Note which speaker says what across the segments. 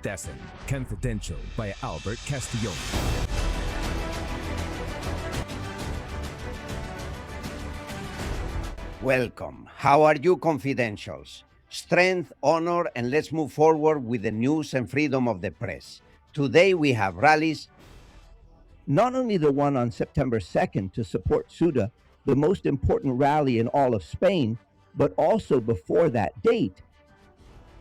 Speaker 1: Destin, Confidential by Albert Castillon.
Speaker 2: Welcome. How are you, confidentials? Strength, honor, and let's move forward with the news and freedom of the press. Today we have rallies.
Speaker 3: Not only the one on September 2nd to support Ceuta, the most important rally in all of Spain, but also before that date.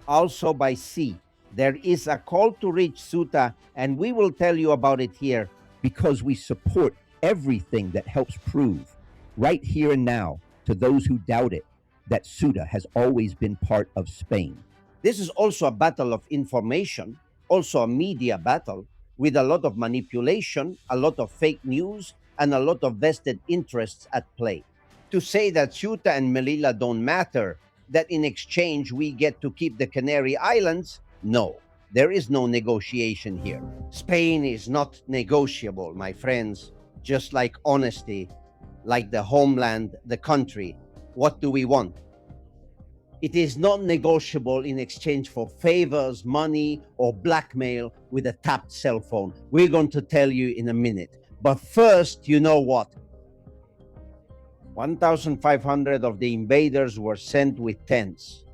Speaker 2: Also by sea, there is a call to reach Ceuta, and we will tell you about it here.
Speaker 3: Because we support everything that helps prove, right here and now, to those who doubt it, that Ceuta has always been part of Spain.
Speaker 2: This is also a battle of information, also a media battle, with a lot of manipulation, a lot of fake news, and a lot of vested interests at play. To say that Ceuta and Melilla don't matter, that in exchange we get to keep the Canary Islands, no. There is no negotiation here. Spain is not negotiable, my friends, just like honesty, like the homeland, the country. What do we want? It is not negotiable in exchange for favors, money, or blackmail with a tapped cell phone. We're going to tell you in a minute. But first, you know what? 1,500 of the invaders were sent with tents.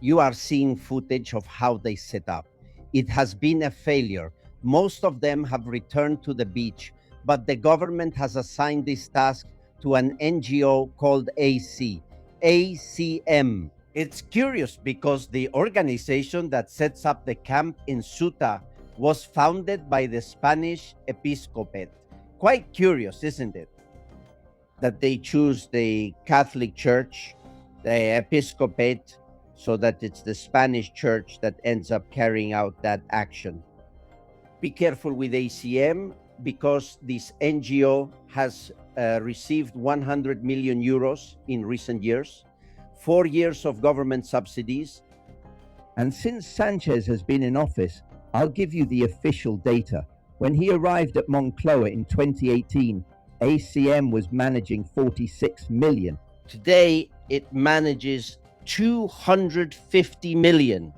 Speaker 2: You are seeing footage of how they set up. It has been a failure. Most of them have returned to the beach, but the government has assigned this task to an NGO called ACM. It's curious because the organization that sets up the camp in Ceuta was founded by the Spanish episcopate. Quite curious, isn't it? That they choose the Catholic Church, the episcopate, so that it's the Spanish church that ends up carrying out that action. Be careful with ACM because this NGO has received 100 million euros in recent years, 4 years of government subsidies.
Speaker 3: And since Sanchez has been in office, I'll give you the official data. When he arrived at Moncloa in 2018, ACM was managing 46 million.
Speaker 2: Today, it manages 250 million.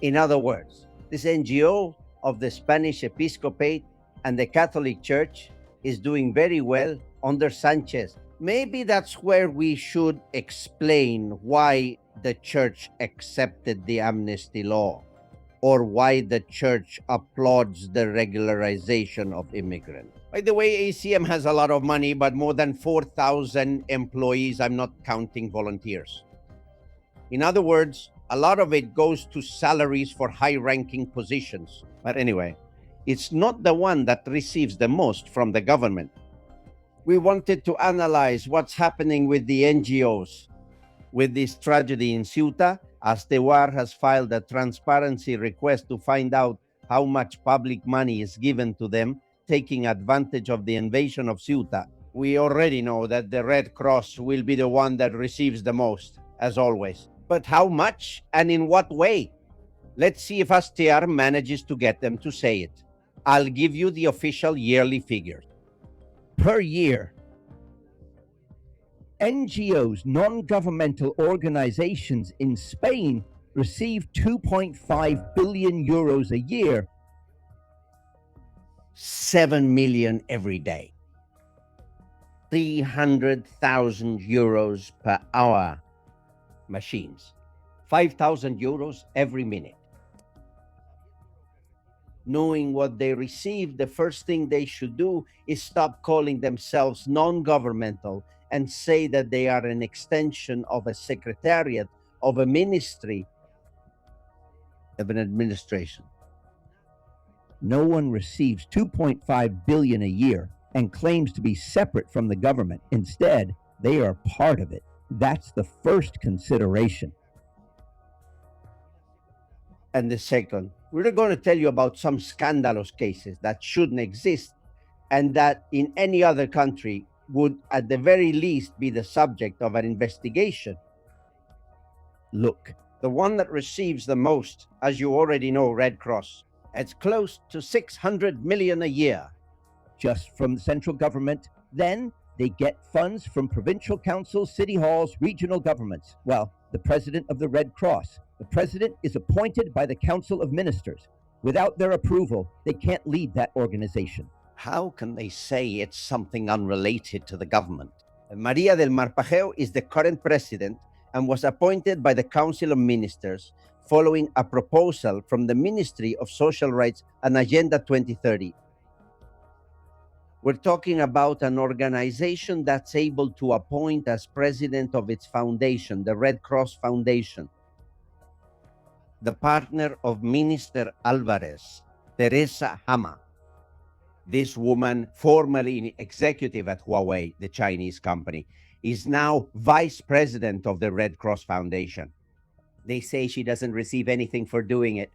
Speaker 2: In other words, this NGO of the Spanish episcopate and the Catholic Church is doing very well under Sanchez. Maybe that's where we should explain why the church accepted the amnesty law, or why the church applauds the regularization of immigrants. By the way, ACM has a lot of money, but more than 4,000 employees. I'm not counting volunteers. In other words, a lot of it goes to salaries for high-ranking positions. But anyway, it's not the one that receives the most from the government. We wanted to analyze what's happening with the NGOs. With this tragedy in Ceuta, Astewar has filed a transparency request to find out how much public money is given to them, taking advantage of the invasion of Ceuta. We already know that the Red Cross will be the one that receives the most, as always. But how much and in what way? Let's see if Astiar manages to get them to say it. I'll give you the official yearly figures.
Speaker 3: Per year, NGOs, non-governmental organizations in Spain, receive 2.5 billion euros a year.
Speaker 2: 7 million every day. 300,000 euros per hour. Machines. 5,000 euros every minute. Knowing what they receive, the first thing they should do is stop calling themselves non-governmental and say that they are an extension of a secretariat, of a ministry, of an administration.
Speaker 3: No one receives 2.5 billion a year and claims to be separate from the government. Instead, they are part of it. That's the first consideration.
Speaker 2: And the second, we're going to tell you about some scandalous cases that shouldn't exist and that in any other country would at the very least be the subject of an investigation. Look, the one that receives the most, as you already know, Red Cross, it's close to 600 million a year.
Speaker 3: Just from the central government. Then they get funds from provincial councils, city halls, regional governments. Well, the president of the Red Cross. The president is appointed by the Council of Ministers. Without their approval, they can't lead that organization.
Speaker 2: How can they say it's something unrelated to the government? Maria del Marpajeo is the current president and was appointed by the Council of Ministers following a proposal from the Ministry of Social Rights and Agenda 2030. We're talking about an organization that's able to appoint as president of its foundation, the Red Cross Foundation, the partner of Minister Alvarez, Teresa Hama. This woman, formerly executive at Huawei, the Chinese company, is now vice president of the Red Cross Foundation. They say she doesn't receive anything for doing it.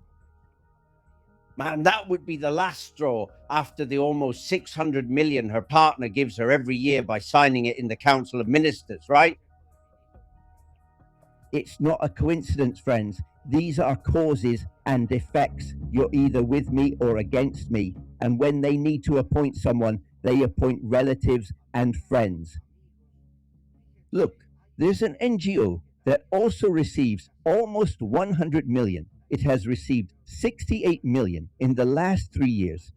Speaker 2: Man, that would be the last straw after the almost 600 million her partner gives her every year by signing it in the Council of Ministers, right?
Speaker 3: It's not a coincidence, friends. These are causes and effects. You're either with me or against me. And when they need to appoint someone, they appoint relatives and friends. Look, there's an NGO that also receives almost 100 million. It has received 68 million in the last 3 years.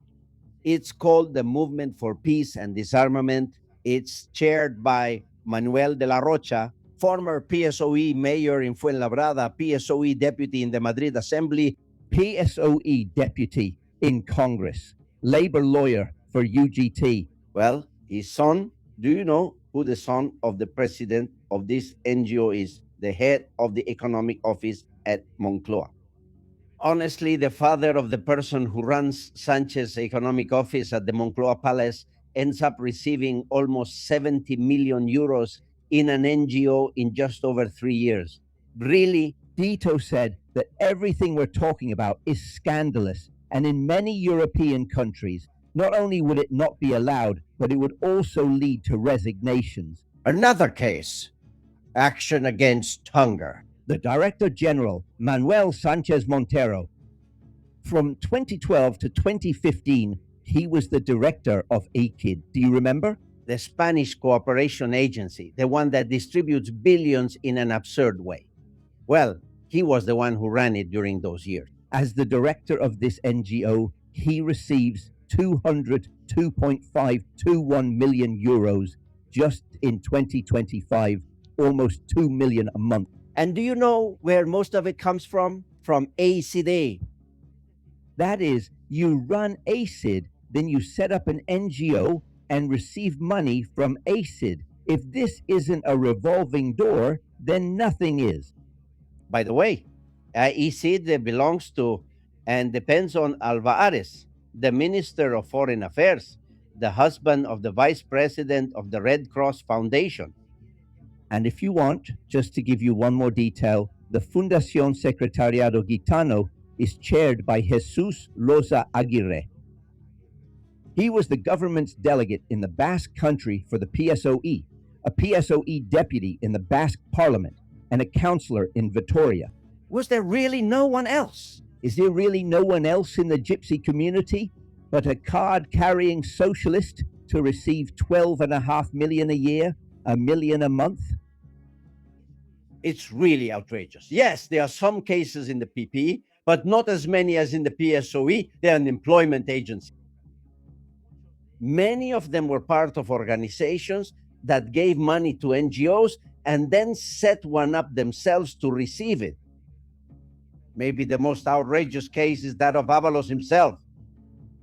Speaker 2: It's called the Movement for Peace and Disarmament. It's chaired by Manuel de la Rocha, former PSOE mayor in Fuenlabrada, PSOE deputy in the Madrid Assembly,
Speaker 3: PSOE deputy in Congress, labor lawyer for UGT.
Speaker 2: Well, his son, do you know who the son of the president of this NGO is? The head of the economic office at Moncloa. Honestly, the father of the person who runs Sanchez's economic office at the Moncloa Palace ends up receiving almost 70 million euros in an NGO in just over 3 years. Really?
Speaker 3: Dito said that everything we're talking about is scandalous, and in many European countries, not only would it not be allowed, but it would also lead to resignations.
Speaker 2: Another case, Action Against Hunger.
Speaker 3: The Director General, Manuel Sanchez Montero. From 2012 to 2015, he was the director of AKID. Do you remember?
Speaker 2: The Spanish cooperation agency, the one that distributes billions in an absurd way. Well, he was the one who ran it during those years.
Speaker 3: As the director of this NGO, he receives 202.521 million euros just in 2025, almost 2 million a month.
Speaker 2: And do you know where most of it comes from? From ACID.
Speaker 3: That is, you run ACID, then you set up an NGO and receive money from ACID. If this isn't a revolving door, then nothing is.
Speaker 2: By the way, ACID belongs to and depends on Alvarez, the Minister of Foreign Affairs, the husband of the Vice President of the Red Cross Foundation.
Speaker 3: And if you want, just to give you one more detail, the Fundación Secretariado Gitano is chaired by Jesus Loza Aguirre. He was the government's delegate in the Basque country for the PSOE, a PSOE deputy in the Basque parliament, and a councillor in Vitoria.
Speaker 2: Was there really no one else?
Speaker 3: Is there really no one else in the gypsy community but a card-carrying socialist to receive 12.5 million a year, $1 million a month?
Speaker 2: It's really outrageous. Yes, there are some cases in the PP, but not as many as in the PSOE. They're an employment agency. Many of them were part of organizations that gave money to NGOs and then set one up themselves to receive it. Maybe the most outrageous case is that of Avalos himself.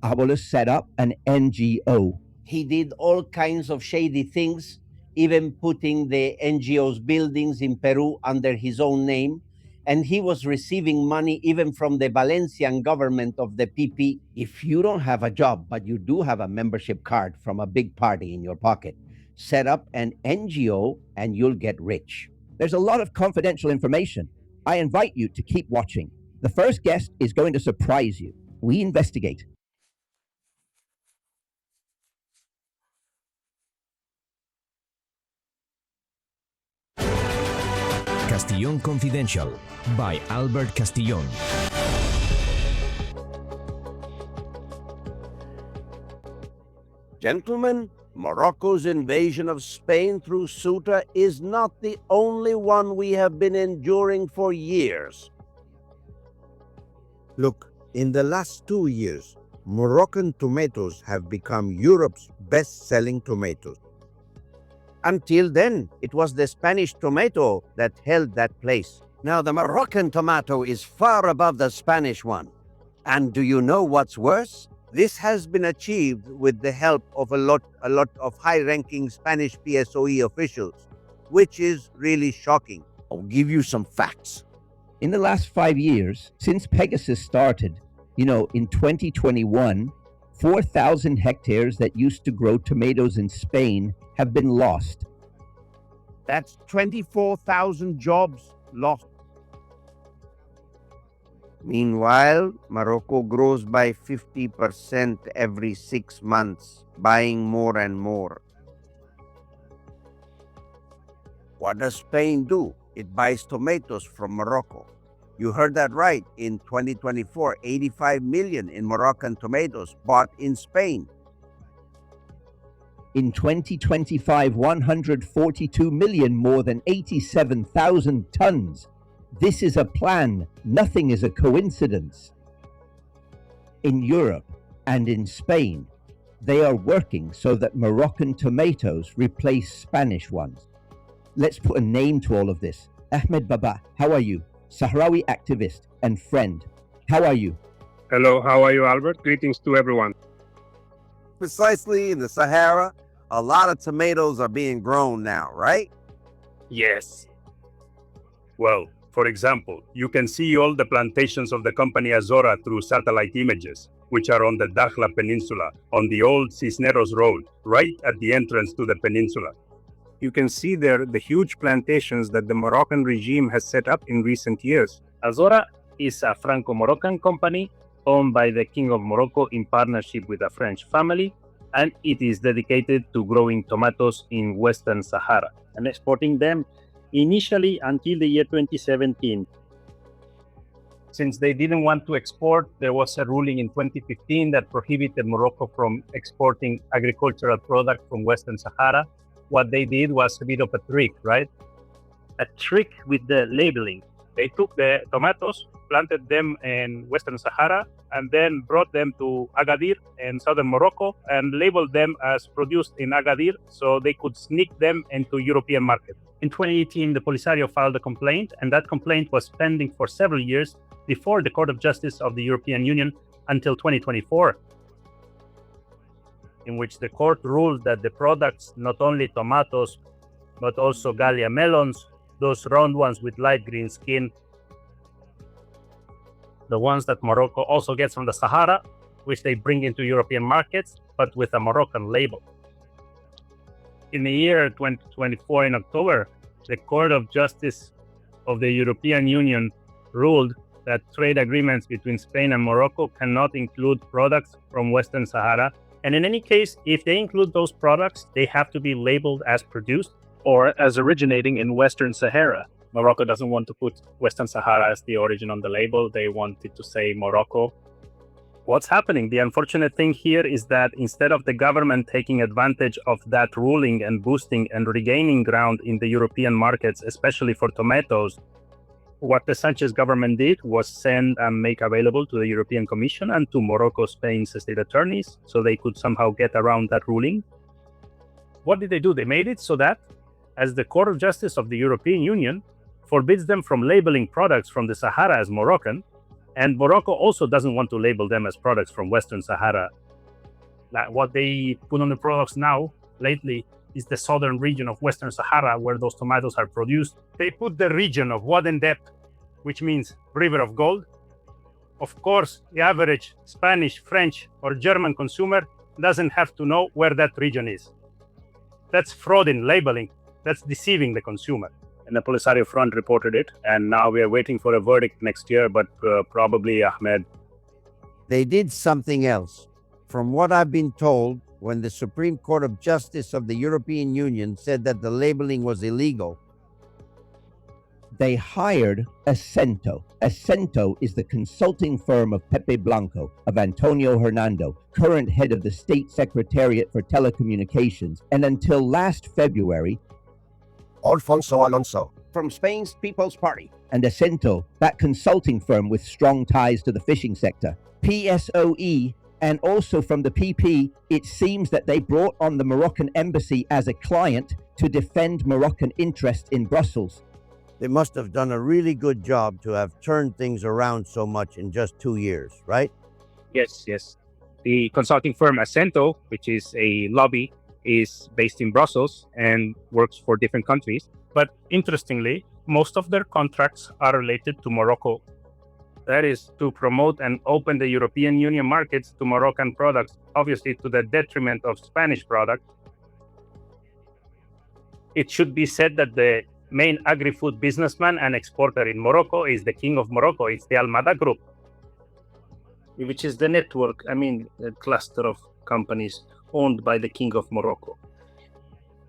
Speaker 3: Avalos set up an NGO.
Speaker 2: He did all kinds of shady things, even putting the NGO's buildings in Peru under his own name. And he was receiving money even from the Valencian government of the PP. If you don't have a job, but you do have a membership card from a big party in your pocket, set up an NGO and you'll get rich.
Speaker 3: There's a lot of confidential information. I invite you to keep watching. The first guest is going to surprise you. We investigate.
Speaker 1: Castillon Confidential by Albert Castillon.
Speaker 2: Gentlemen, Morocco's invasion of Spain through Ceuta is not the only one we have been enduring for years. Look,
Speaker 4: In the last 2 years, Moroccan tomatoes have become Europe's best-selling tomatoes.
Speaker 2: Until then, it was the Spanish tomato that held that place. Now the Moroccan tomato is far above the Spanish one. And do you know what's worse? This has been achieved with the help of a lot of high-ranking Spanish PSOE officials, which is really shocking. I'll give you some facts.
Speaker 3: In the last 5 years, since Pegasus started, in 2021, 4,000 hectares that used to grow tomatoes in Spain have been lost.
Speaker 4: That's 24,000 jobs lost.
Speaker 2: Meanwhile, Morocco grows by 50% every 6 months, buying more and more. What does Spain do? It buys tomatoes from Morocco. You heard that right. In 2024, 85 million in Moroccan tomatoes bought in Spain.
Speaker 3: In 2025, 142 million, more than 87,000 tons. This is a plan. Nothing is a coincidence. In Europe and in Spain, they are working so that Moroccan tomatoes replace Spanish ones. Let's put a name to all of this. Ahmed Baba, how are you? Sahrawi activist and friend. How are you?
Speaker 5: Hello, how are you, Albert? Greetings to everyone.
Speaker 2: Precisely in the Sahara, a lot of tomatoes are being grown now, right?
Speaker 5: Yes. Well, for example, you can see all the plantations of the company Azora through satellite images, which are on the Dakhla Peninsula, on the old Cisneros Road, right at the entrance to the peninsula. You can see there the huge plantations that the Moroccan regime has set up in recent years. Azora is a Franco-Moroccan company owned by the King of Morocco in partnership with a French family, and it is dedicated to growing tomatoes in Western Sahara and exporting them initially until the year 2017. Since they didn't want to export, there was a ruling in 2015 that prohibited Morocco from exporting agricultural products from Western Sahara. What they did was a bit of a trick, right? A trick with the labeling. They took the tomatoes, planted them in Western Sahara, and then brought them to Agadir in southern Morocco and labeled them as produced in Agadir so they could sneak them into European market. In 2018, the Polisario filed a complaint, and that complaint was pending for several years before the Court of Justice of the European Union until 2024, in which the court ruled that the products, not only tomatoes, but also Gallia melons, those round ones with light green skin, the ones that Morocco also gets from the Sahara, which they bring into European markets, but with a Moroccan label. In the year 2024, in October, the Court of Justice of the European Union ruled that trade agreements between Spain and Morocco cannot include products from Western Sahara. And in any case, if they include those products, they have to be labeled as produced or as originating in Western Sahara. Morocco doesn't want to put Western Sahara as the origin on the label. They want it to say Morocco. What's happening? The unfortunate thing here is that instead of the government taking advantage of that ruling and boosting and regaining ground in the European markets, especially for tomatoes, what the Sanchez government did was send and make available to the European Commission and to Morocco, Spain's state attorneys, so they could somehow get around that ruling. What did they do? They made it so that, as the Court of Justice of the European Union forbids them from labeling products from the Sahara as Moroccan, and Morocco also doesn't want to label them as products from Western Sahara. Like what they put on the products now, lately, is the southern region of Western Sahara where those tomatoes are produced. They put the region of Waden Depth, which means River of Gold. Of course, the average Spanish, French, or German consumer doesn't have to know where that region is. That's fraud in labeling. That's deceiving the consumer. And the Polisario Front reported it, and now we are waiting for a verdict next year, but probably, Ahmed.
Speaker 2: They did something else. From what I've been told, when the Supreme Court of Justice of the European Union said that the labeling was illegal,
Speaker 3: they hired Acento. Acento is the consulting firm of Pepe Blanco, of Antonio Hernando, current head of the State Secretariat for Telecommunications, and until last February,
Speaker 6: Alfonso Alonso,
Speaker 2: from Spain's People's Party.
Speaker 3: And Acento, that consulting firm with strong ties to the fishing sector. PSOE, and also from the PP, it seems that they brought on the Moroccan embassy as a client to defend Moroccan interests in Brussels.
Speaker 4: They must have done a really good job to have turned things around so much in just 2 years, right?
Speaker 6: Yes. The consulting firm Acento, which is a lobby, is based in Brussels and works for different countries.
Speaker 5: But interestingly, most of their contracts are related to Morocco. That is to promote and open the European Union markets to Moroccan products, obviously to the detriment of Spanish products. It should be said that the main agri-food businessman and exporter in Morocco is the King of Morocco. It's the Almada Group, which is the network, a cluster of companies owned by the King of Morocco.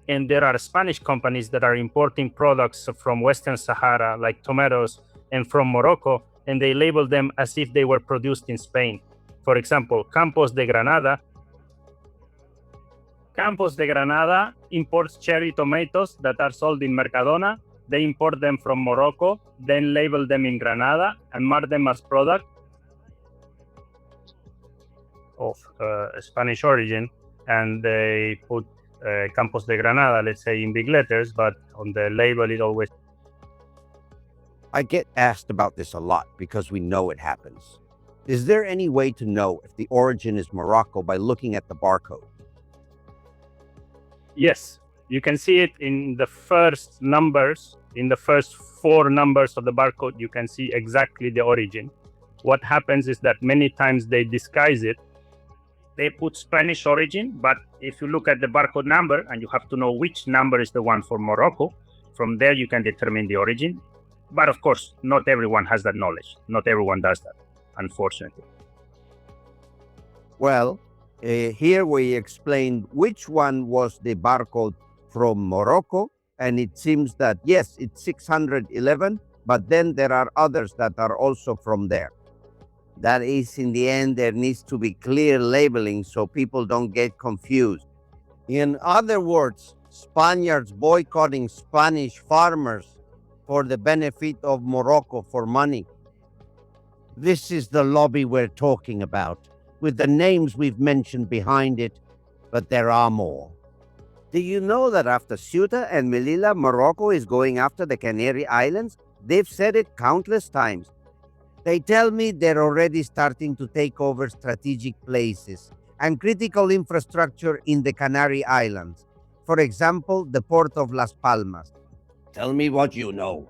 Speaker 5: And there are Spanish companies that are importing products from Western Sahara, like tomatoes, and from Morocco, and they label them as if they were produced in Spain. For example, Campos de Granada imports cherry tomatoes that are sold in Mercadona. They import them from Morocco, then label them in Granada and mark them as product of Spanish origin, and they put Campos de Granada, let's say, in big letters, but on the label it always...
Speaker 4: I get asked about this a lot because we know it happens. Is there any way to know if the origin is Morocco by looking at the barcode?
Speaker 5: Yes, you can see it in the first numbers. In the first 4 numbers of the barcode, you can see exactly the origin. What happens is that many times they disguise it. They put Spanish origin, but if you look at the barcode number, and you have to know which number is the one for Morocco, from there you can determine the origin. But of course, not everyone has that knowledge. Not everyone does that, unfortunately.
Speaker 4: Well, here we explained which one was the barcode from Morocco, and it seems that, yes, it's 611, but then there are others that are also from there. That is, in the end, there needs to be clear labeling so people don't get confused. In other words, Spaniards boycotting Spanish farmers for the benefit of Morocco for money. This is the lobby we're talking about, with the names we've mentioned behind it, but there are more. Do you know that after Ceuta and Melilla, Morocco is going after the Canary Islands? They've said it countless times. They tell me they're already starting to take over strategic places and critical infrastructure in the Canary Islands. For example, the port of Las Palmas.
Speaker 2: Tell me what you know.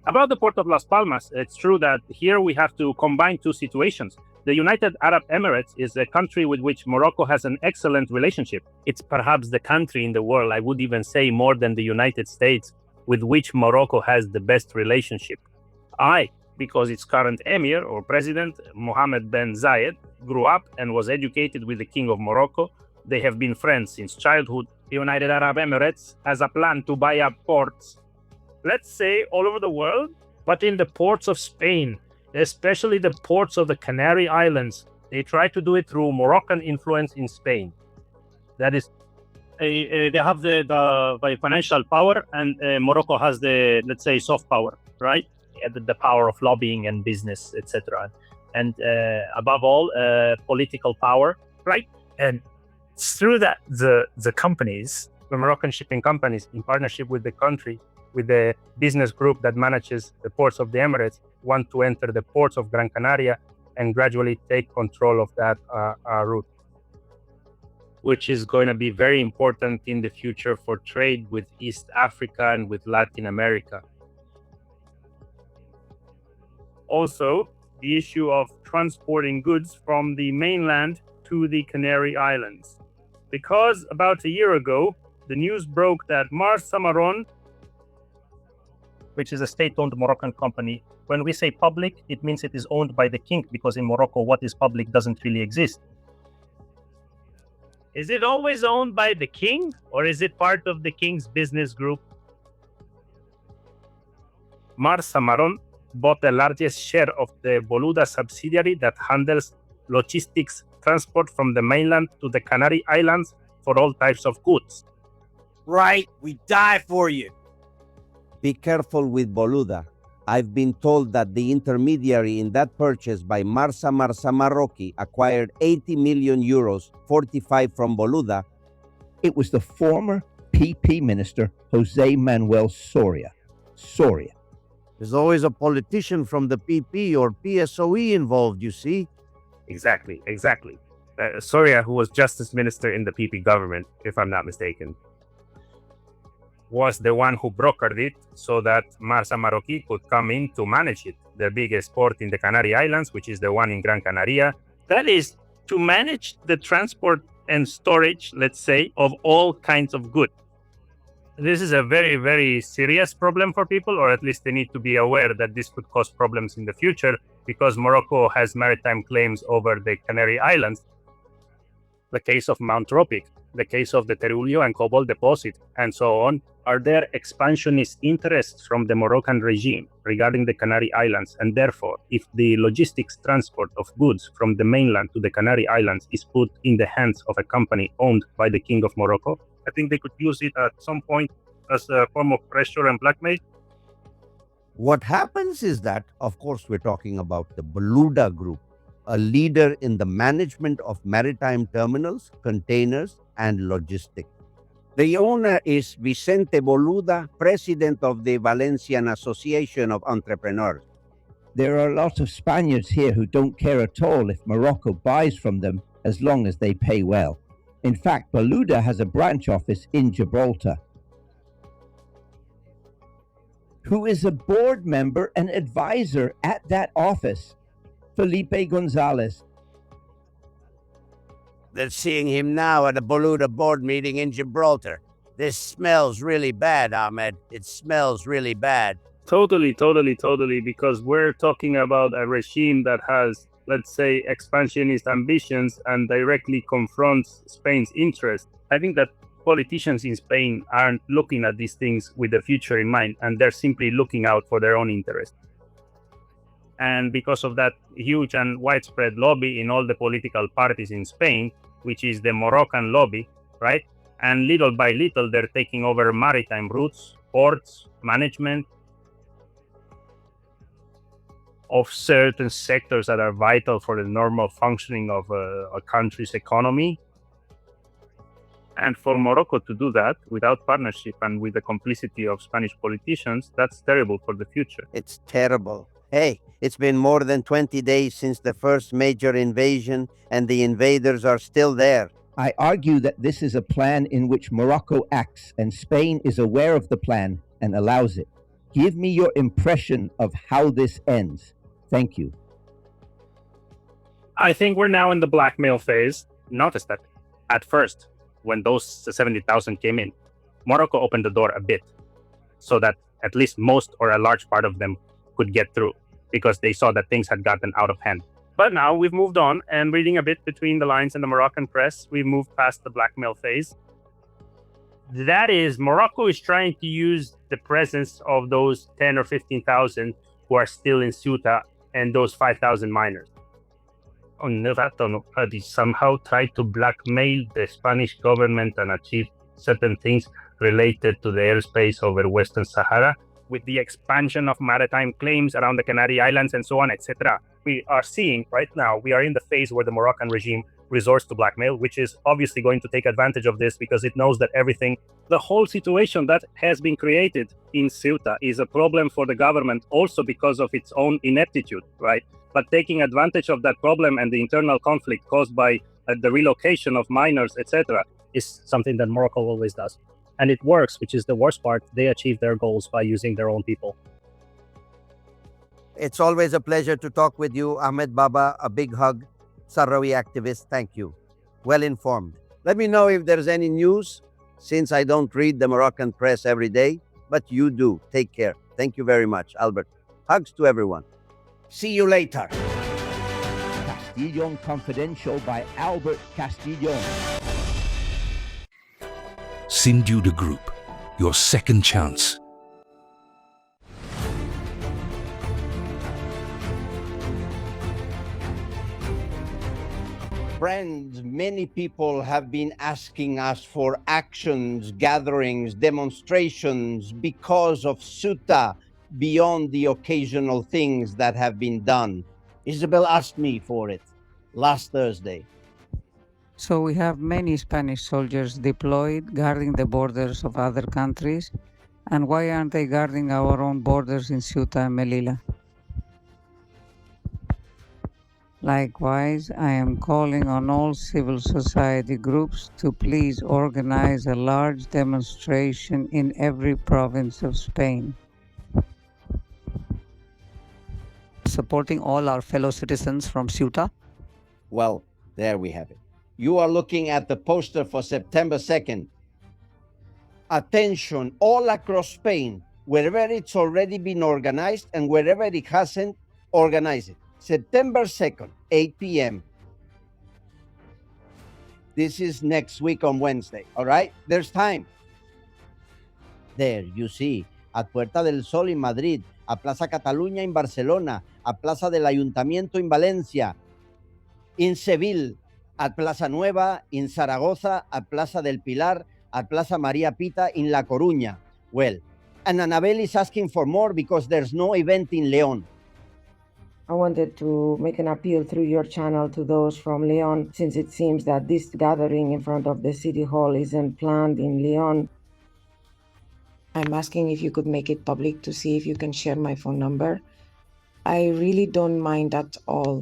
Speaker 5: About the port of Las Palmas, it's true that here we have to combine 2 situations. The United Arab Emirates is a country with which Morocco has an excellent relationship. It's perhaps the country in the world, I would even say more than the United States, with which Morocco has the best relationship. Because its current emir or president, Mohammed Ben Zayed, grew up and was educated with the King of Morocco. They have been friends since childhood. The United Arab Emirates has a plan to buy up ports, let's say all over the world, but in the ports of Spain, especially the ports of the Canary Islands. They try to do it through Moroccan influence in Spain. That is, they have the financial power, and Morocco has the, let's say, soft power, right? The power of lobbying and business, etc. And above all, political power, right? And through that, the companies, the Moroccan shipping companies, in partnership with the country, with the business group that manages the ports of the Emirates, want to enter the ports of Gran Canaria and gradually take control of that route, which is going to be very important in the future for trade with East Africa and with Latin America. Also, the issue of transporting goods from the mainland to the Canary Islands. Because about a year ago, the news broke that Mars Samaron, which is a state-owned Moroccan company, when we say public, it means it is owned by the king, because in Morocco, what is public doesn't really exist. Is it always owned by the king, or is it part of the king's business group? Mars Samaron bought the largest share of the Boluda subsidiary that handles logistics transport from the mainland to the Canary Islands for all types of goods.
Speaker 7: Right, we die for you.
Speaker 4: Be careful with Boluda. I've been told that the intermediary in that purchase by Marsa Marroquí acquired 80 million euros, 45 from Boluda.
Speaker 3: It was the former PP minister, Jose Manuel Soria. Soria.
Speaker 4: There's always a politician from the PP or PSOE involved, you see.
Speaker 5: Exactly. Soria, who was justice minister in the PP government, if I'm not mistaken, was the one who brokered it so that Marsa Marroquí could come in to manage it, their biggest port in the Canary Islands, which is the one in Gran Canaria. That is to manage the transport and storage, let's say, of all kinds of goods. This is a very, very serious problem for people, or at least they need to be aware that this could cause problems in the future because Morocco has maritime claims over the Canary Islands. The case of Mount Tropic, the case of the Terulio and Cobalt deposit, and so on. Are there expansionist interests from the Moroccan regime regarding the Canary Islands? And therefore, if the logistics transport of goods from the mainland to the Canary Islands is put in the hands of a company owned by the King of Morocco, I think they could use it at some point as a form of pressure and blackmail.
Speaker 4: What happens is that, of course, we're talking about the Boluda Group, a leader in the management of maritime terminals, containers, and logistics. The owner is Vicente Boluda, president of the Valencian Association of Entrepreneurs.
Speaker 3: There are a lot of Spaniards here who don't care at all if Morocco buys from them as long as they pay well. In fact, Boluda has a branch office in Gibraltar. Who is a board member and advisor at that office? Felipe Gonzalez.
Speaker 4: They're seeing him now at a Boluda board meeting in Gibraltar. This smells really bad, Ahmed. It smells really bad.
Speaker 5: Totally, because we're talking about a regime that has, let's say, expansionist ambitions and directly confronts Spain's interests. I think that politicians in Spain aren't looking at these things with the future in mind, and they're simply looking out for their own interests. And because of that huge and widespread lobby in all the political parties in Spain, which is the Moroccan lobby, right? And little by little, they're taking over maritime routes, ports, management of certain sectors that are vital for the normal functioning of a country's economy. And for Morocco to do that without partnership and with the complicity of Spanish politicians, that's terrible for the future.
Speaker 4: It's terrible. Hey, it's been more than 20 days since the first major invasion, and the invaders are still there.
Speaker 3: I argue that this is a plan in which Morocco acts, and Spain is aware of the plan and allows it. Give me your impression of how this ends. Thank you.
Speaker 5: I think we're now in the blackmail phase. Notice that at first, when those 70,000 came in, Morocco opened the door a bit so that at least most or a large part of them could get through, because they saw that things had gotten out of hand. But now we've moved on, and reading a bit between the lines in the Moroccan press, we've moved past the blackmail phase. That is, Morocco is trying to use the presence of those 10 or 15,000 who are still in Ceuta and those 5,000 miners. They somehow try to blackmail the Spanish government and achieve certain things related to the airspace over Western Sahara, with the expansion of maritime claims around the Canary Islands and so on, etc. We are seeing right now, we are in the phase where the Moroccan regime resorts to blackmail, which is obviously going to take advantage of this because it knows that the whole situation that has been created in Ceuta is a problem for the government also because of its own ineptitude, right? But taking advantage of that problem and the internal conflict caused by the relocation of miners, etc., is something that Morocco always does. And it works, which is the worst part. They achieve their goals by using their own people.
Speaker 4: It's always a pleasure to talk with you, Ahmed Baba. A big hug. Sahrawi activist, thank you. Well informed. Let me know if there's any news, since I don't read the Moroccan press every day, but you do. Take care. Thank you very much, Albert. Hugs to everyone.
Speaker 2: See you later.
Speaker 3: Castillon Confidential by Albert Castillon.
Speaker 7: Sinduda Group, your second chance.
Speaker 2: Brand friends, many people have been asking us for actions, gatherings, demonstrations because of Ceuta, beyond the occasional things that have been done. Isabel asked me for it last Thursday.
Speaker 8: So we have many Spanish soldiers deployed guarding the borders of other countries. And why aren't they guarding our own borders in Ceuta and Melilla? Likewise, I am calling on all civil society groups to please organize a large demonstration in every province of Spain.
Speaker 9: Supporting all our fellow citizens from Ceuta.
Speaker 2: Well, there we have it. You are looking at the poster for September 2nd. Attention, all across Spain, wherever it's already been organized and wherever it hasn't, organize it. September 2nd, 8 p.m. This is next week on Wednesday, all right? There's time. There, you see, at Puerta del Sol in Madrid, a Plaza Cataluña in Barcelona, a Plaza del Ayuntamiento in Valencia, in Seville, at Plaza Nueva, in Zaragoza, at Plaza del Pilar, at Plaza María Pita in La Coruña. Well, and Anabel is asking for more because there's no event in León.
Speaker 10: I wanted to make an appeal through your channel to those from León, since it seems that this gathering in front of the city hall isn't planned in León. I'm asking if you could make it public to see if you can share my phone number. I really don't mind at all.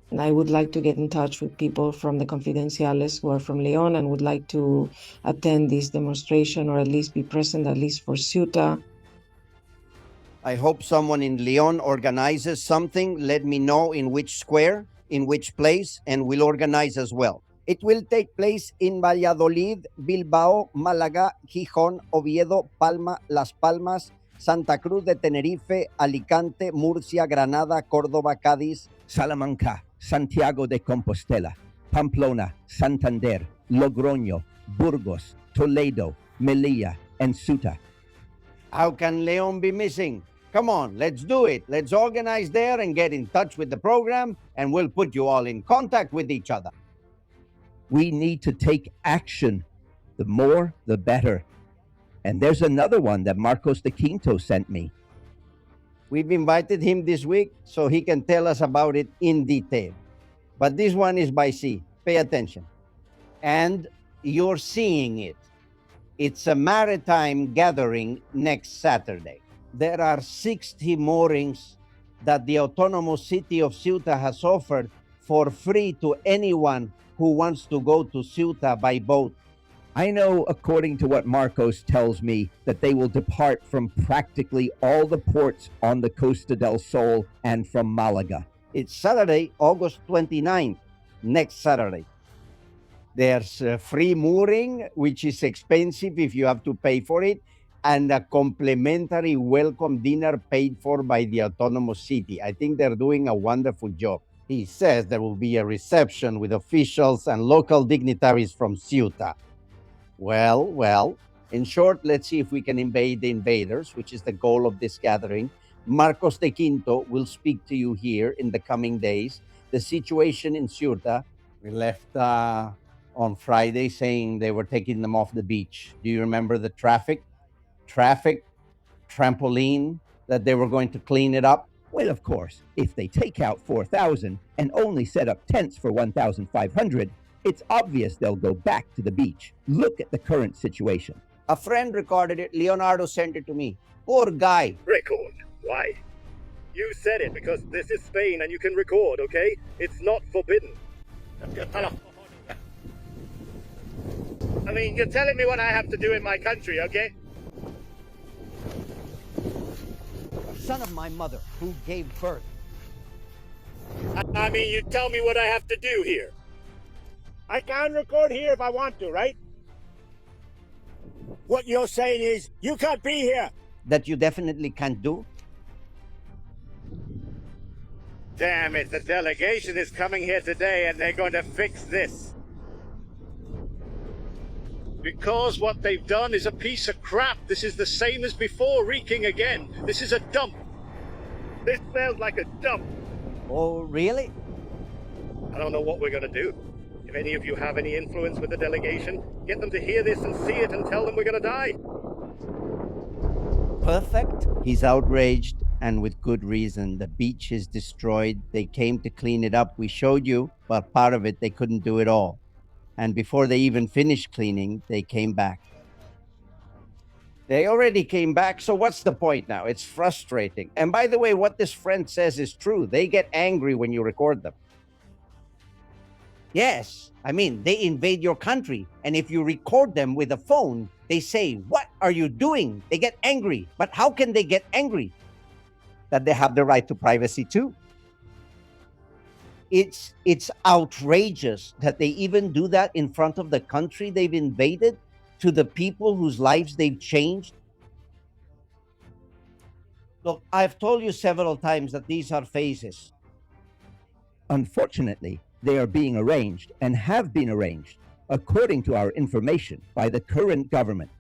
Speaker 10: And I would like to get in touch with people from the Confidenciales who are from León and would like to attend this demonstration or at least be present, at least for Ceuta.
Speaker 2: I hope someone in León organizes something. Let me know in which square, in which place, and we'll organize as well. It will take place in Valladolid, Bilbao, Málaga, Gijón, Oviedo, Palma, Las Palmas, Santa Cruz de Tenerife, Alicante, Murcia, Granada, Córdoba, Cádiz,
Speaker 3: Salamanca, Santiago de Compostela, Pamplona, Santander, Logroño, Burgos, Toledo, Melilla, and Ceuta.
Speaker 2: How can León be missing? Come on, let's do it. Let's organize there and get in touch with the program, and we'll put you all in contact with each other.
Speaker 3: We need to take action. The more, the better. And there's another one that Marcos de Quinto sent me.
Speaker 2: We've invited him this week so he can tell us about it in detail. But this one is by sea. Pay attention. And you're seeing it. It's a maritime gathering next Saturday. There are 60 moorings that the autonomous city of Ceuta has offered for free to anyone who wants to go to Ceuta by boat.
Speaker 3: I know, according to what Marcos tells me, that they will depart from practically all the ports on the Costa del Sol and from Malaga.
Speaker 2: It's Saturday, August 29th, next Saturday. There's a free mooring, which is expensive if you have to pay for it, and a complimentary welcome dinner paid for by the autonomous city. I think they're doing a wonderful job. He says there will be a reception with officials and local dignitaries from Ceuta. Well, in short, let's see if we can invade the invaders, which is the goal of this gathering. Marcos de Quinto will speak to you here in the coming days. The situation in Ceuta, we left on Friday saying they were taking them off the beach. Do you remember the traffic, trampoline, that they were going to clean it up?
Speaker 3: Well, of course, if they take out 4,000 and only set up tents for 1,500, it's obvious they'll go back to the beach. Look at the current situation.
Speaker 2: A friend recorded it. Leonardo sent it to me. Poor guy.
Speaker 11: Record? Why? You said it because this is Spain and you can record, okay? It's not forbidden. I mean, you're telling me what I have to do in my country, okay?
Speaker 2: Son of my mother, who gave birth.
Speaker 11: I mean, you tell me what I have to do here. I can record here if I want to, right? What you're saying is, you can't be here.
Speaker 2: That you definitely can't do?
Speaker 11: Damn it, the delegation is coming here today and they're going to fix this. Because what they've done is a piece of crap. This is the same as before, reeking again. This is a dump. This smells like a dump.
Speaker 2: Oh, really?
Speaker 11: I don't know what we're going to do. If any of you have any influence with the delegation, get them to hear this and see it and tell them we're going to die.
Speaker 2: Perfect. He's outraged, and with good reason. The beach is destroyed. They came to clean it up. We showed you, but part of it, they couldn't do it all. And before they even finished cleaning, they came back. They already came back, so what's the point now? It's frustrating. And by the way, what this friend says is true. They get angry when you record them. Yes, I mean, they invade your country, and if you record them with a phone, they say, "What are you doing?" They get angry. But how can they get angry? That they have the right to privacy too. It's outrageous that they even do that in front of the country they've invaded, to the people whose lives they've changed. Look, I've told you several times that these are phases.
Speaker 3: Unfortunately, they are being arranged and have been arranged, according to our information, by the current government.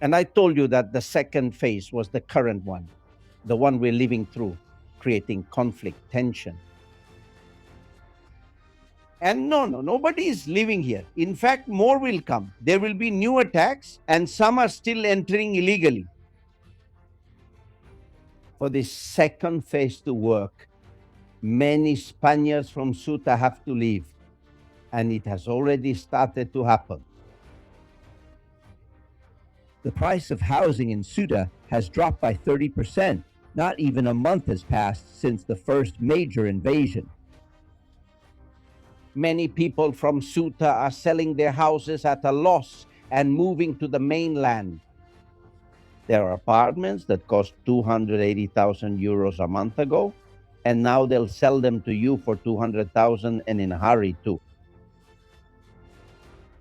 Speaker 2: And I told you that the second phase was the current one, the one we're living through, creating conflict, tension. And nobody is living here. In fact, more will come. There will be new attacks, and some are still entering illegally. For this second phase to work, many Spaniards from Ceuta have to leave, and it has already started to happen.
Speaker 3: The price of housing in Ceuta has dropped by 30%. Not even a month has passed since the first major invasion.
Speaker 2: Many people from Ceuta are selling their houses at a loss and moving to the mainland. There are apartments that cost 280,000 euros a month ago, and now they'll sell them to you for 200,000 and in a hurry too.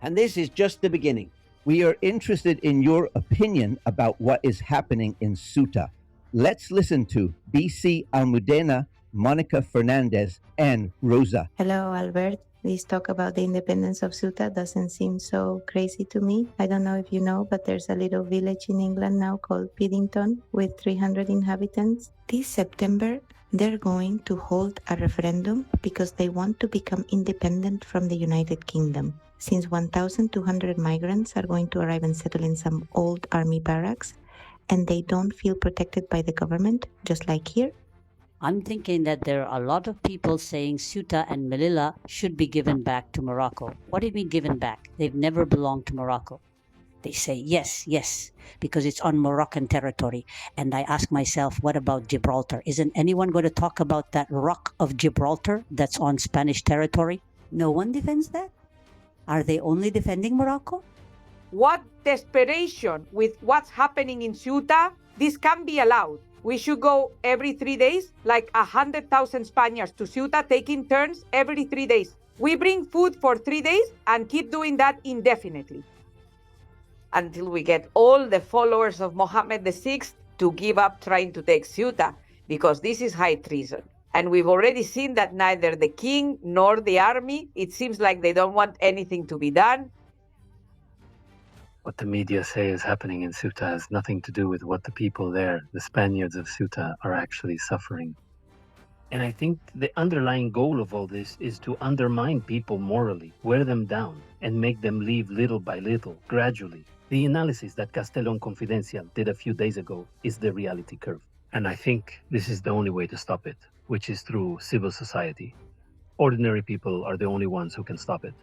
Speaker 2: And this is just the beginning.
Speaker 3: We are interested in your opinion about what is happening in Ceuta. Let's listen to BC Almudena, Monica Fernandez, and Rosa.
Speaker 12: Hello, Albert. This talk about the independence of Ceuta doesn't seem so crazy to me. I don't know if you know, but there's a little village in England now called Piddington with 300 inhabitants. This September, they're going to hold a referendum because they want to become independent from the United Kingdom. Since 1,200 migrants are going to arrive and settle in some old army barracks, and they don't feel protected by the government, just like here.
Speaker 13: I'm thinking that there are a lot of people saying Ceuta and Melilla should be given back to Morocco. What do you mean given back? They've never belonged to Morocco. They say yes, because it's on Moroccan territory. And I ask myself, what about Gibraltar? Isn't anyone going to talk about that rock of Gibraltar that's on Spanish territory? No one defends that? Are they only defending Morocco?
Speaker 14: What desperation with what's happening in Ceuta. This can't be allowed. We should go every 3 days, like 100,000 Spaniards to Ceuta, taking turns every 3 days. We bring food for 3 days and keep doing that indefinitely. Until we get all the followers of Mohammed VI to give up trying to take Ceuta, because this is high treason. And we've already seen that neither the king nor the army, it seems like they don't want anything to be done.
Speaker 15: What the media say is happening in Ceuta has nothing to do with what the people there, the Spaniards of Ceuta, are actually suffering. And I think the underlying goal of all this is to undermine people morally, wear them down, and make them leave little by little, gradually. The analysis that Castellón Confidencial did a few days ago is the reality curve. And I think this is the only way to stop it, which is through civil society. Ordinary people are the only ones who can stop it.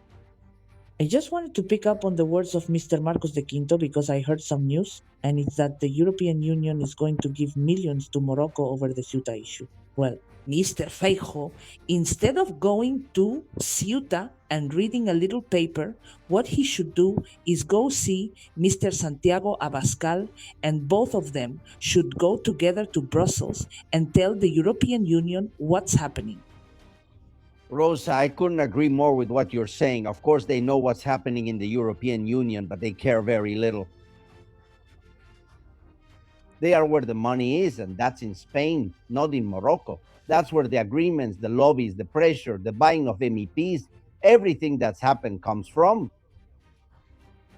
Speaker 16: I just wanted to pick up on the words of Mr. Marcos de Quinto because I heard some news, and it's that the European Union is going to give millions to Morocco over the Ceuta issue. Well, Mr. Feijóo, instead of going to Ceuta and reading a little paper, what he should do is go see Mr. Santiago Abascal, and both of them should go together to Brussels and tell the European Union what's happening.
Speaker 2: Rosa, I couldn't agree more with what you're saying. Of course, they know what's happening in the European Union, but they care very little. They are where the money is, and that's in Spain, not in Morocco. That's where the agreements, the lobbies, the pressure, the buying of MEPs, everything that's happened comes from.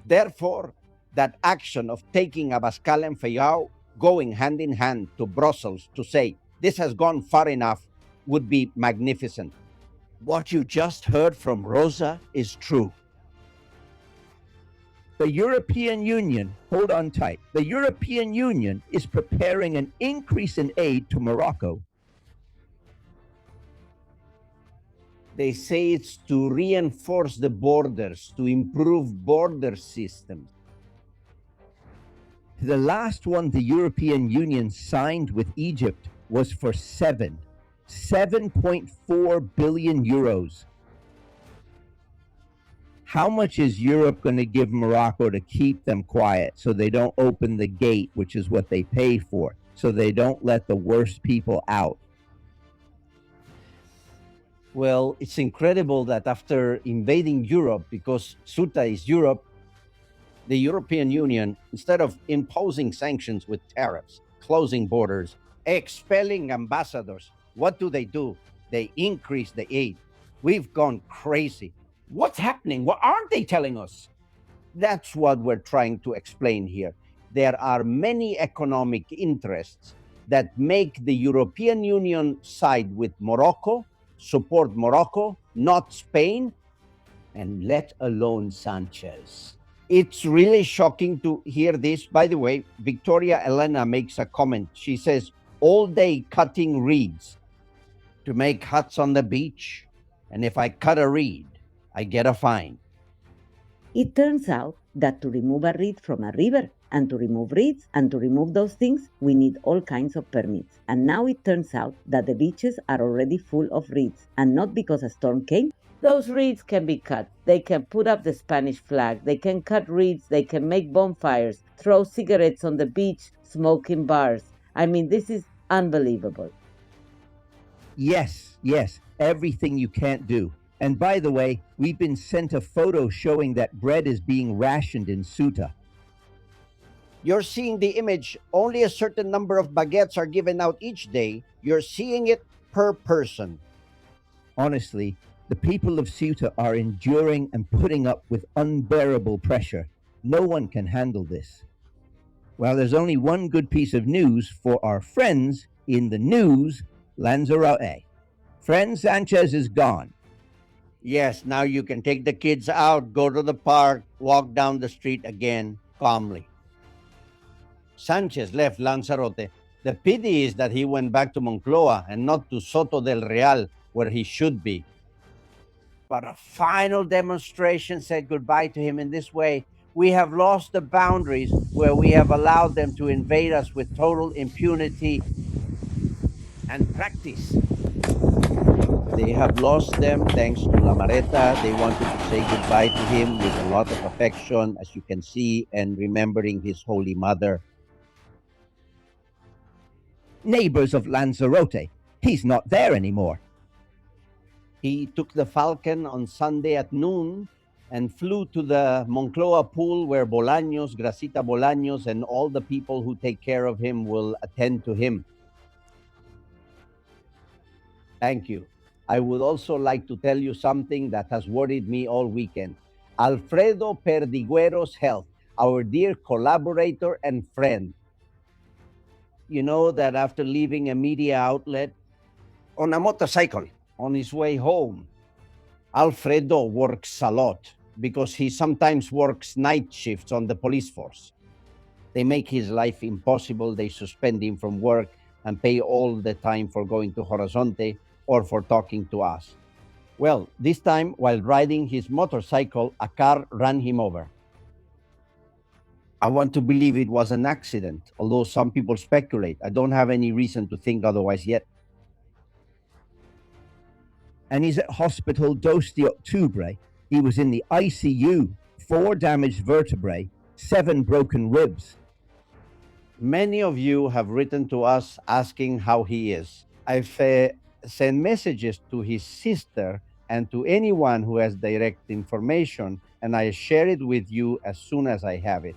Speaker 2: Therefore, that action of taking Abascal and Feijóo, going hand in hand to Brussels to say, this has gone far enough, would be magnificent. What you just heard from Rosa is true.
Speaker 3: The European Union, hold on tight, the European Union is preparing an increase in aid to Morocco.
Speaker 2: They say it's to reinforce the borders, to improve border systems.
Speaker 3: The last one the European Union signed with Egypt was for 7.4 billion euros. How much is Europe going to give Morocco to keep them quiet so they don't open the gate, which is what they pay for, so they don't let the worst people out?
Speaker 2: Well, it's incredible that after invading Europe, because Ceuta is Europe, the European Union, instead of imposing sanctions with tariffs, closing borders, expelling ambassadors, what do? They increase the aid. We've gone crazy. What's happening? What aren't they telling us? That's what we're trying to explain here. There are many economic interests that make the European Union side with Morocco, support Morocco, not Spain, and let alone Sanchez. It's really shocking to hear this. By the way, Victoria Elena makes a comment. She says, all day cutting reeds to make huts on the beach, and if I cut a reed, I get a fine.
Speaker 17: It turns out that to remove a reed from a river and to remove reeds and to remove those things, we need all kinds of permits. And now it turns out that the beaches are already full of reeds, and not because a storm came. Those reeds can be cut. They can put up the Spanish flag. They can cut reeds. They can make bonfires, throw cigarettes on the beach, smoke in bars. I mean, this is unbelievable.
Speaker 3: Yes, everything you can't do. And by the way, we've been sent a photo showing that bread is being rationed in Ceuta.
Speaker 2: You're seeing the image. Only a certain number of baguettes are given out each day. You're seeing it per person.
Speaker 3: Honestly, the people of Ceuta are enduring and putting up with unbearable pressure. No one can handle this. Well, there's only one good piece of news for our friends in the news, Lanzarote. Friend Sanchez is gone.
Speaker 2: Yes, now you can take the kids out, go to the park, walk down the street again calmly. Sanchez left Lanzarote. The pity is that he went back to Moncloa and not to Soto del Real, where he should be. But a final demonstration said goodbye to him in this way. We have lost the boundaries where we have allowed them to invade us with total impunity and practice. They have lost them thanks to La Mareta. They wanted to say goodbye to him with a lot of affection, as you can see, and remembering his Holy Mother.
Speaker 3: Neighbors of Lanzarote, he's not there anymore.
Speaker 2: He took the Falcon on Sunday at noon and flew to the Moncloa pool where Bolaños, Gracita Bolaños, and all the people who take care of him will attend to him. Thank you. I would also like to tell you something that has worried me all weekend. Alfredo Perdiguero's health, our dear collaborator and friend. You know that after leaving a media outlet on a motorcycle on his way home, Alfredo works a lot because he sometimes works night shifts on the police force. They make his life impossible. They suspend him from work and pay all the time for going to Horizonte or for talking to us. Well, this time, while riding his motorcycle, a car ran him over. I want to believe it was an accident, although some people speculate. I don't have any reason to think otherwise yet.
Speaker 3: And he's at hospital 2 de Octubre. He was in the ICU, 4 damaged vertebrae, 7 broken ribs.
Speaker 2: Many of you have written to us asking how he is. I've sent messages to his sister and to anyone who has direct information, and I share it with you as soon as I have it.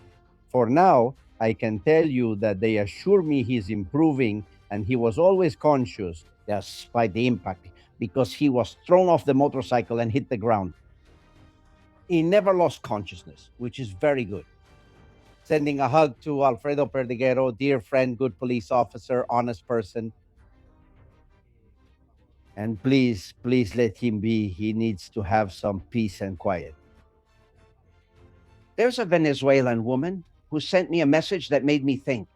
Speaker 2: For now, I can tell you that they assure me he's improving, and he was always conscious despite the impact because he was thrown off the motorcycle and hit the ground. He never lost consciousness, which is very good. Sending a hug to Alfredo Perdiguero, dear friend, good police officer, honest person. And please, please let him be. He needs to have some peace and quiet. There's a Venezuelan woman who sent me a message that made me think.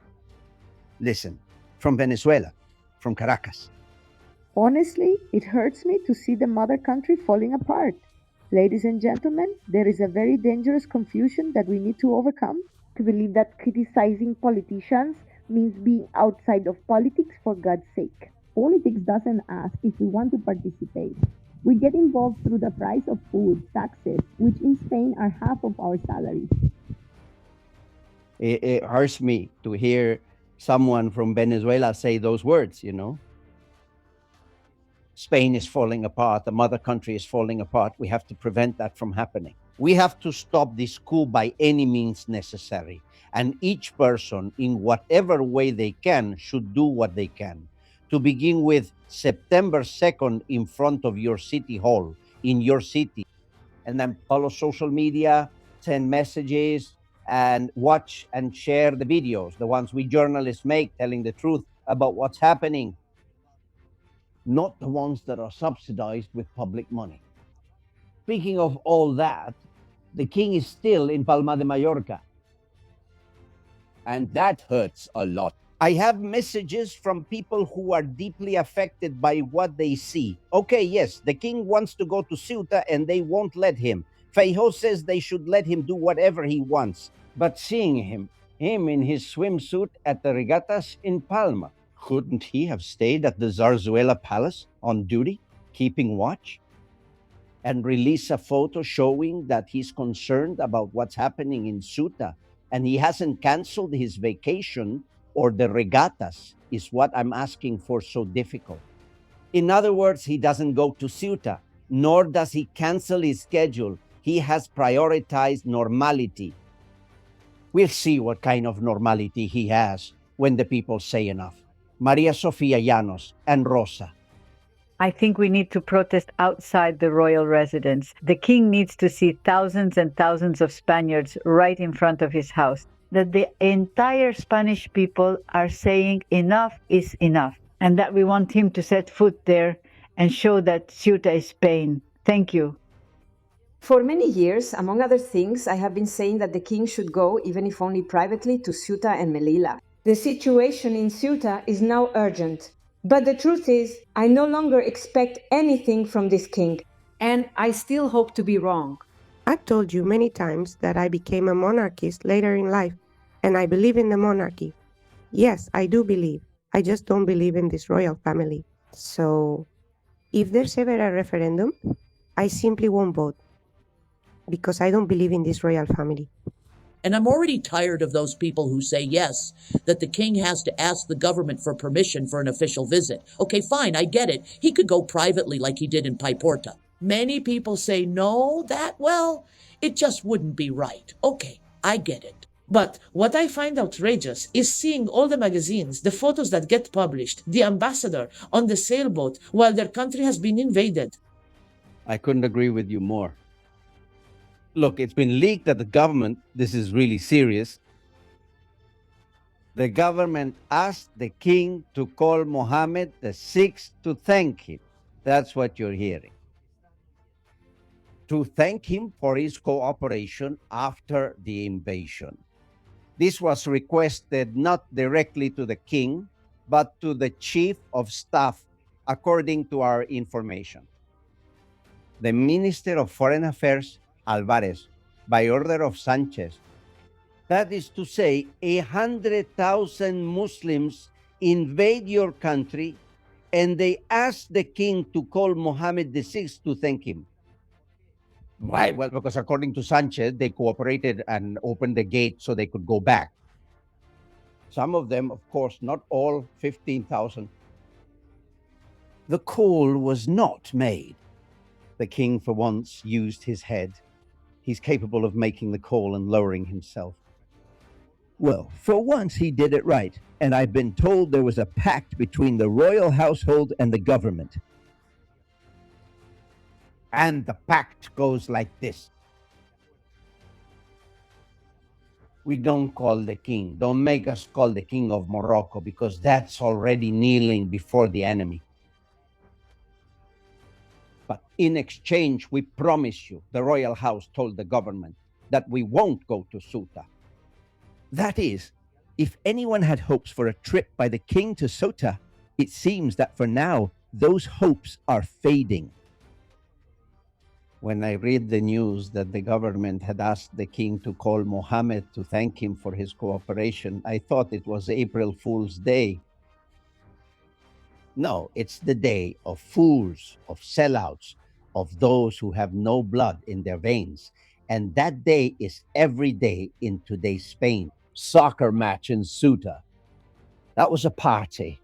Speaker 2: Listen, from Venezuela, from Caracas.
Speaker 18: Honestly, it hurts me to see the mother country falling apart. Ladies and gentlemen, there is a very dangerous confusion that we need to overcome. To believe that criticizing politicians means being outside of politics for God's sake. Politics doesn't ask if we want to participate. We get involved through the price of food, taxes, which in Spain are half of our salaries.
Speaker 2: It hurts me to hear someone from Venezuela say those words, you know. Spain is falling apart. The mother country is falling apart. We have to prevent that from happening. We have to stop this coup by any means necessary. And each person, in whatever way they can, should do what they can. To begin with, September 2nd in front of your city hall, in your city. And then follow social media, send messages, and watch and share the videos, the ones we journalists make, telling the truth about what's happening. Not the ones that are subsidized with public money. Speaking of all that, the king is still in Palma de Mallorca. And that hurts a lot. I have messages from people who are deeply affected by what they see. Okay, yes, the king wants to go to Ceuta and they won't let him. Feijóo says they should let him do whatever he wants. But seeing him in his swimsuit at the regattas in Palma, couldn't he have stayed at the Zarzuela Palace on duty, keeping watch? And release a photo showing that he's concerned about what's happening in Ceuta and he hasn't canceled his vacation or the regattas is what I'm asking for so difficult. In other words, he doesn't go to Ceuta, nor does he cancel his schedule. He has prioritized normality. We'll see what kind of normality he has when the people say enough. Maria Sofia Llanos and Rosa.
Speaker 19: I think we need to protest outside the royal residence. The king needs to see thousands and thousands of Spaniards right in front of his house. That the entire Spanish people are saying enough is enough, and that we want him to set foot there and show that Ceuta is Spain. Thank you.
Speaker 20: For many years, among other things, I have been saying that the king should go, even if only privately, to Ceuta and Melilla. The situation in Ceuta is now urgent. But the truth is, I no longer expect anything from this king. And I still hope to be wrong.
Speaker 21: I've told you many times that I became a monarchist later in life, and I believe in the monarchy. Yes, I do believe. I just don't believe in this royal family. So, if there's ever a referendum, I simply won't vote, because I don't believe in this royal family.
Speaker 16: And I'm already tired of those people who say, yes, that the king has to ask the government for permission for an official visit. Okay, fine, I get it. He could go privately like he did in Paiporta. Many people say, no, it just wouldn't be right. Okay, I get it. But what I find outrageous is seeing all the magazines, the photos that get published, the ambassador on the sailboat while their country has been invaded.
Speaker 2: I couldn't agree with you more. Look, it's been leaked that the government, this is really serious, the government asked the king to call Mohammed VI to thank him. That's what you're hearing. To thank him for his cooperation after the invasion. This was requested not directly to the king, but to the chief of staff, according to our information. The Minister of Foreign Affairs, Alvarez, by order of Sanchez. That is to say, 100,000 Muslims invade your country and they ask the king to call Mohammed VI to thank him. Why? Well, because according to Sanchez, they cooperated and opened the gate so they could go back. Some of them, of course, not all 15,000. The call was not made. The king, for once, used his head. He's capable of making the call and lowering himself.
Speaker 3: Well, for once he did it right, and I've been told there was a pact between the royal household and the government.
Speaker 2: And the pact goes like this. We don't call the king. Don't make us call the king of Morocco, because that's already kneeling before the enemy. But in exchange, we promise you, the royal house told the government, that we won't go to Ceuta.
Speaker 3: That is, if anyone had hopes for a trip by the king to Ceuta, it seems that for now, those hopes are fading.
Speaker 2: When I read the news that the government had asked the king to call Mohammed to thank him for his cooperation, I thought it was April Fool's Day. No, it's the day of fools, of sellouts, of those who have no blood in their veins. And that day is every day in today's Spain. Soccer match in Ceuta. That was a party.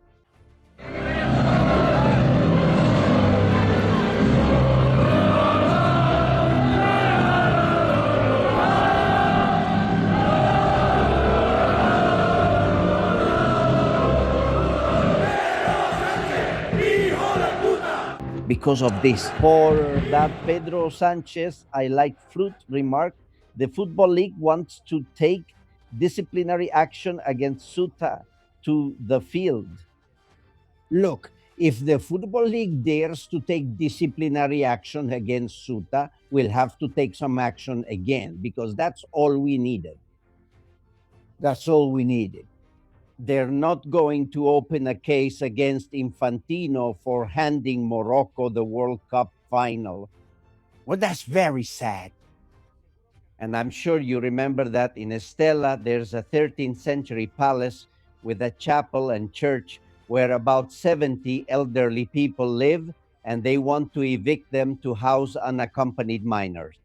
Speaker 2: Because of this. For that Pedro Sanchez, I like fruit remark, the Football League wants to take disciplinary action against Ceuta to the field. Look, if the Football League dares to take disciplinary action against Ceuta, we'll have to take some action again, because that's all we needed. That's all we needed. They're not going to open a case against Infantino for handing Morocco the World Cup final. Well, that's very sad. And I'm sure you remember that in Estella, there's a 13th century palace with a chapel and church where about 70 elderly people live, and they want to evict them to house unaccompanied minors.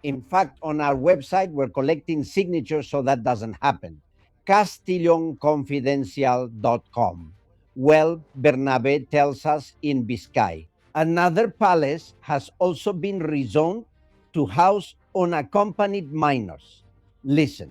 Speaker 2: In fact, on our website, we're collecting signatures so that doesn't happen. CastellonConfidencial.com. Well, Bernabe tells us in Biscay. Another palace has also been rezoned to house unaccompanied minors. Listen.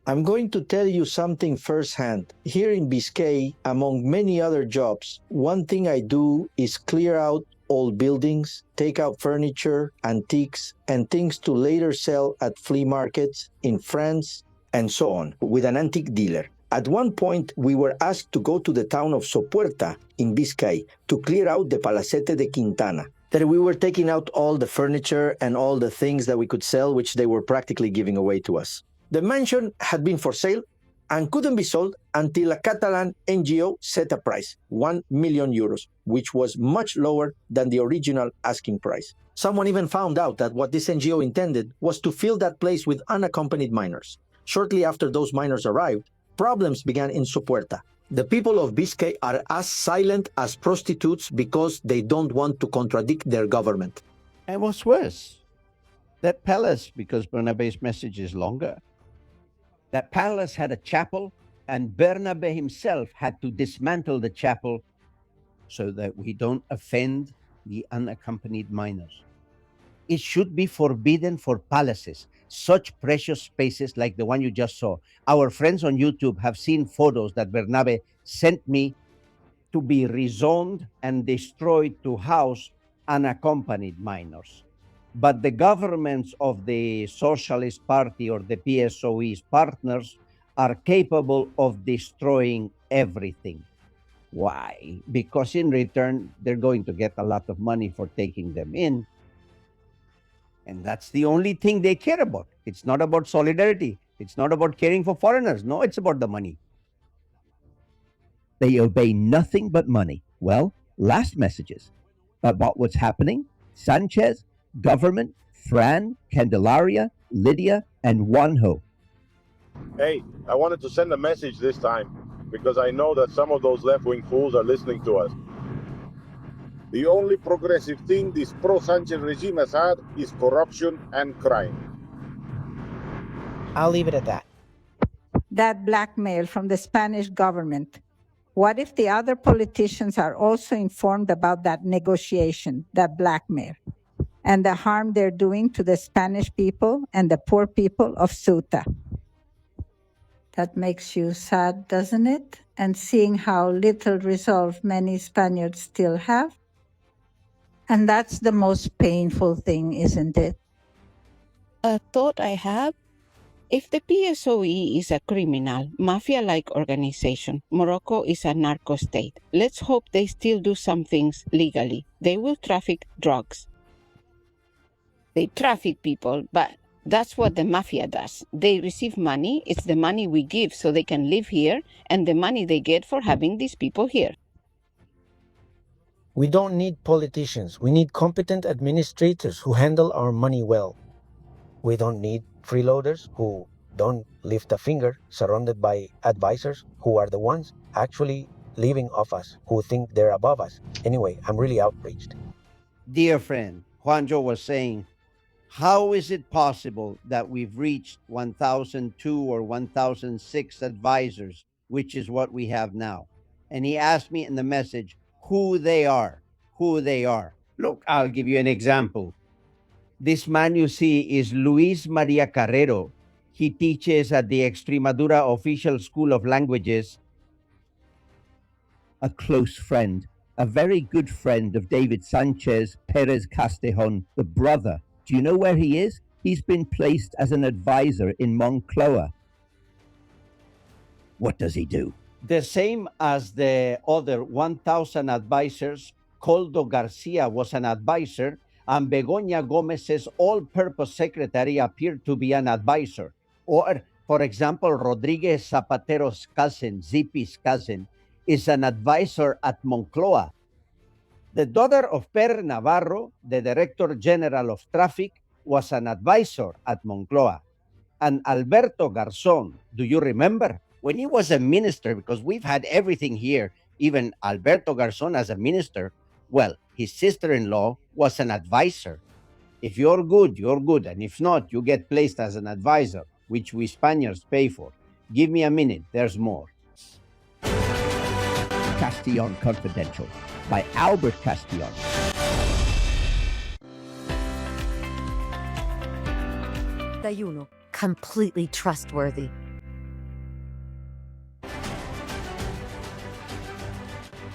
Speaker 1: I'm going to tell you something firsthand. Here in Biscay, among many other jobs, one thing I do is clear out old buildings, take out furniture, antiques, and things to later sell at flea markets in France, and so on, with an antique dealer. At one point, we were asked to go to the town of Sopuerta in Biscay to clear out the Palacete de Quintana. That we were taking out all the furniture and all the things that we could sell, which they were practically giving away to us. The mansion had been for sale and couldn't be sold until a Catalan NGO set a price, 1 million euros, which was much lower than the original asking price. Someone even found out that what this NGO intended was to fill that place with unaccompanied minors. Shortly after those minors arrived, problems began in Sopuerta. The people of Biscay are as silent as prostitutes because they don't want to contradict their government.
Speaker 2: And what's worse, that palace, because Bernabe's message is longer, that palace had a chapel, and Bernabe himself had to dismantle the chapel so that we don't offend the unaccompanied minors. It should be forbidden for palaces, such precious spaces like the one you just saw. Our friends on YouTube have seen photos that Bernabe sent me to be rezoned and destroyed to house unaccompanied minors. But the governments of the Socialist Party or the PSOE's partners are capable of destroying everything. Why? Because in return, they're going to get a lot of money for taking them in. And that's the only thing they care about. It's not about solidarity. It's not about caring for foreigners. No, it's about the money.
Speaker 3: They obey nothing but money. Well, last messages about what's happening. Sanchez, government, Fran, Candelaria, Lydia, and Juanjo.
Speaker 22: Hey, I wanted to send a message this time because I know that some of those left-wing fools are listening to us. The only progressive thing this pro-Sanchez regime has had is corruption and crime.
Speaker 23: I'll leave it at that.
Speaker 24: That blackmail from the Spanish government. What if the other politicians are also informed about that negotiation, that blackmail, and the harm they're doing to the Spanish people and the poor people of Ceuta? That makes you sad, doesn't it? And seeing how little resolve many Spaniards still have. And that's the most painful thing, isn't it?
Speaker 25: A thought I have,
Speaker 4: If the PSOE is a criminal, mafia-like organization, Morocco is a narco state. Let's hope they still do some things legally. They will traffic drugs. They traffic people, but that's what the mafia does. They receive money. It's the money we give so they can live here, and the money they get for having these people here.
Speaker 5: We don't need politicians. We need competent administrators who handle our money well. We don't need freeloaders who don't lift a finger, surrounded by advisors who are the ones actually living off us, who think they're above us. Anyway, I'm really outraged.
Speaker 2: Dear friend, Juanjo was saying, how is it possible that we've reached 1,002 or 1,006 advisors, which is what we have now? And he asked me in the message who they are. Look, I'll give you an example. This man you see is Luis Maria Carrero. He teaches at the Extremadura Official School of Languages.
Speaker 3: A close friend, a very good friend of David Sanchez Perez Castejon, the brother. Do you know where he is? He's been placed as an advisor in Moncloa. What does he do?
Speaker 2: The same as the other 1,000 advisors. Coldo Garcia was an advisor, and Begoña Gomez's all-purpose secretary appeared to be an advisor. Or, for example, Rodriguez Zapatero's cousin, Zipi's cousin, is an advisor at Moncloa. The daughter of Per Navarro, the Director General of Traffic, was an advisor at Moncloa. And Alberto Garzón, do you remember? When he was a minister, because we've had everything here, even Alberto Garzón as a minister, well, his sister-in-law was an advisor. If you're good, you're good. And if not, you get placed as an advisor, which we Spaniards pay for. Give me a minute, there's more.
Speaker 3: Castillon Confidential by Albert Castillon.
Speaker 6: Dayuno, completely trustworthy.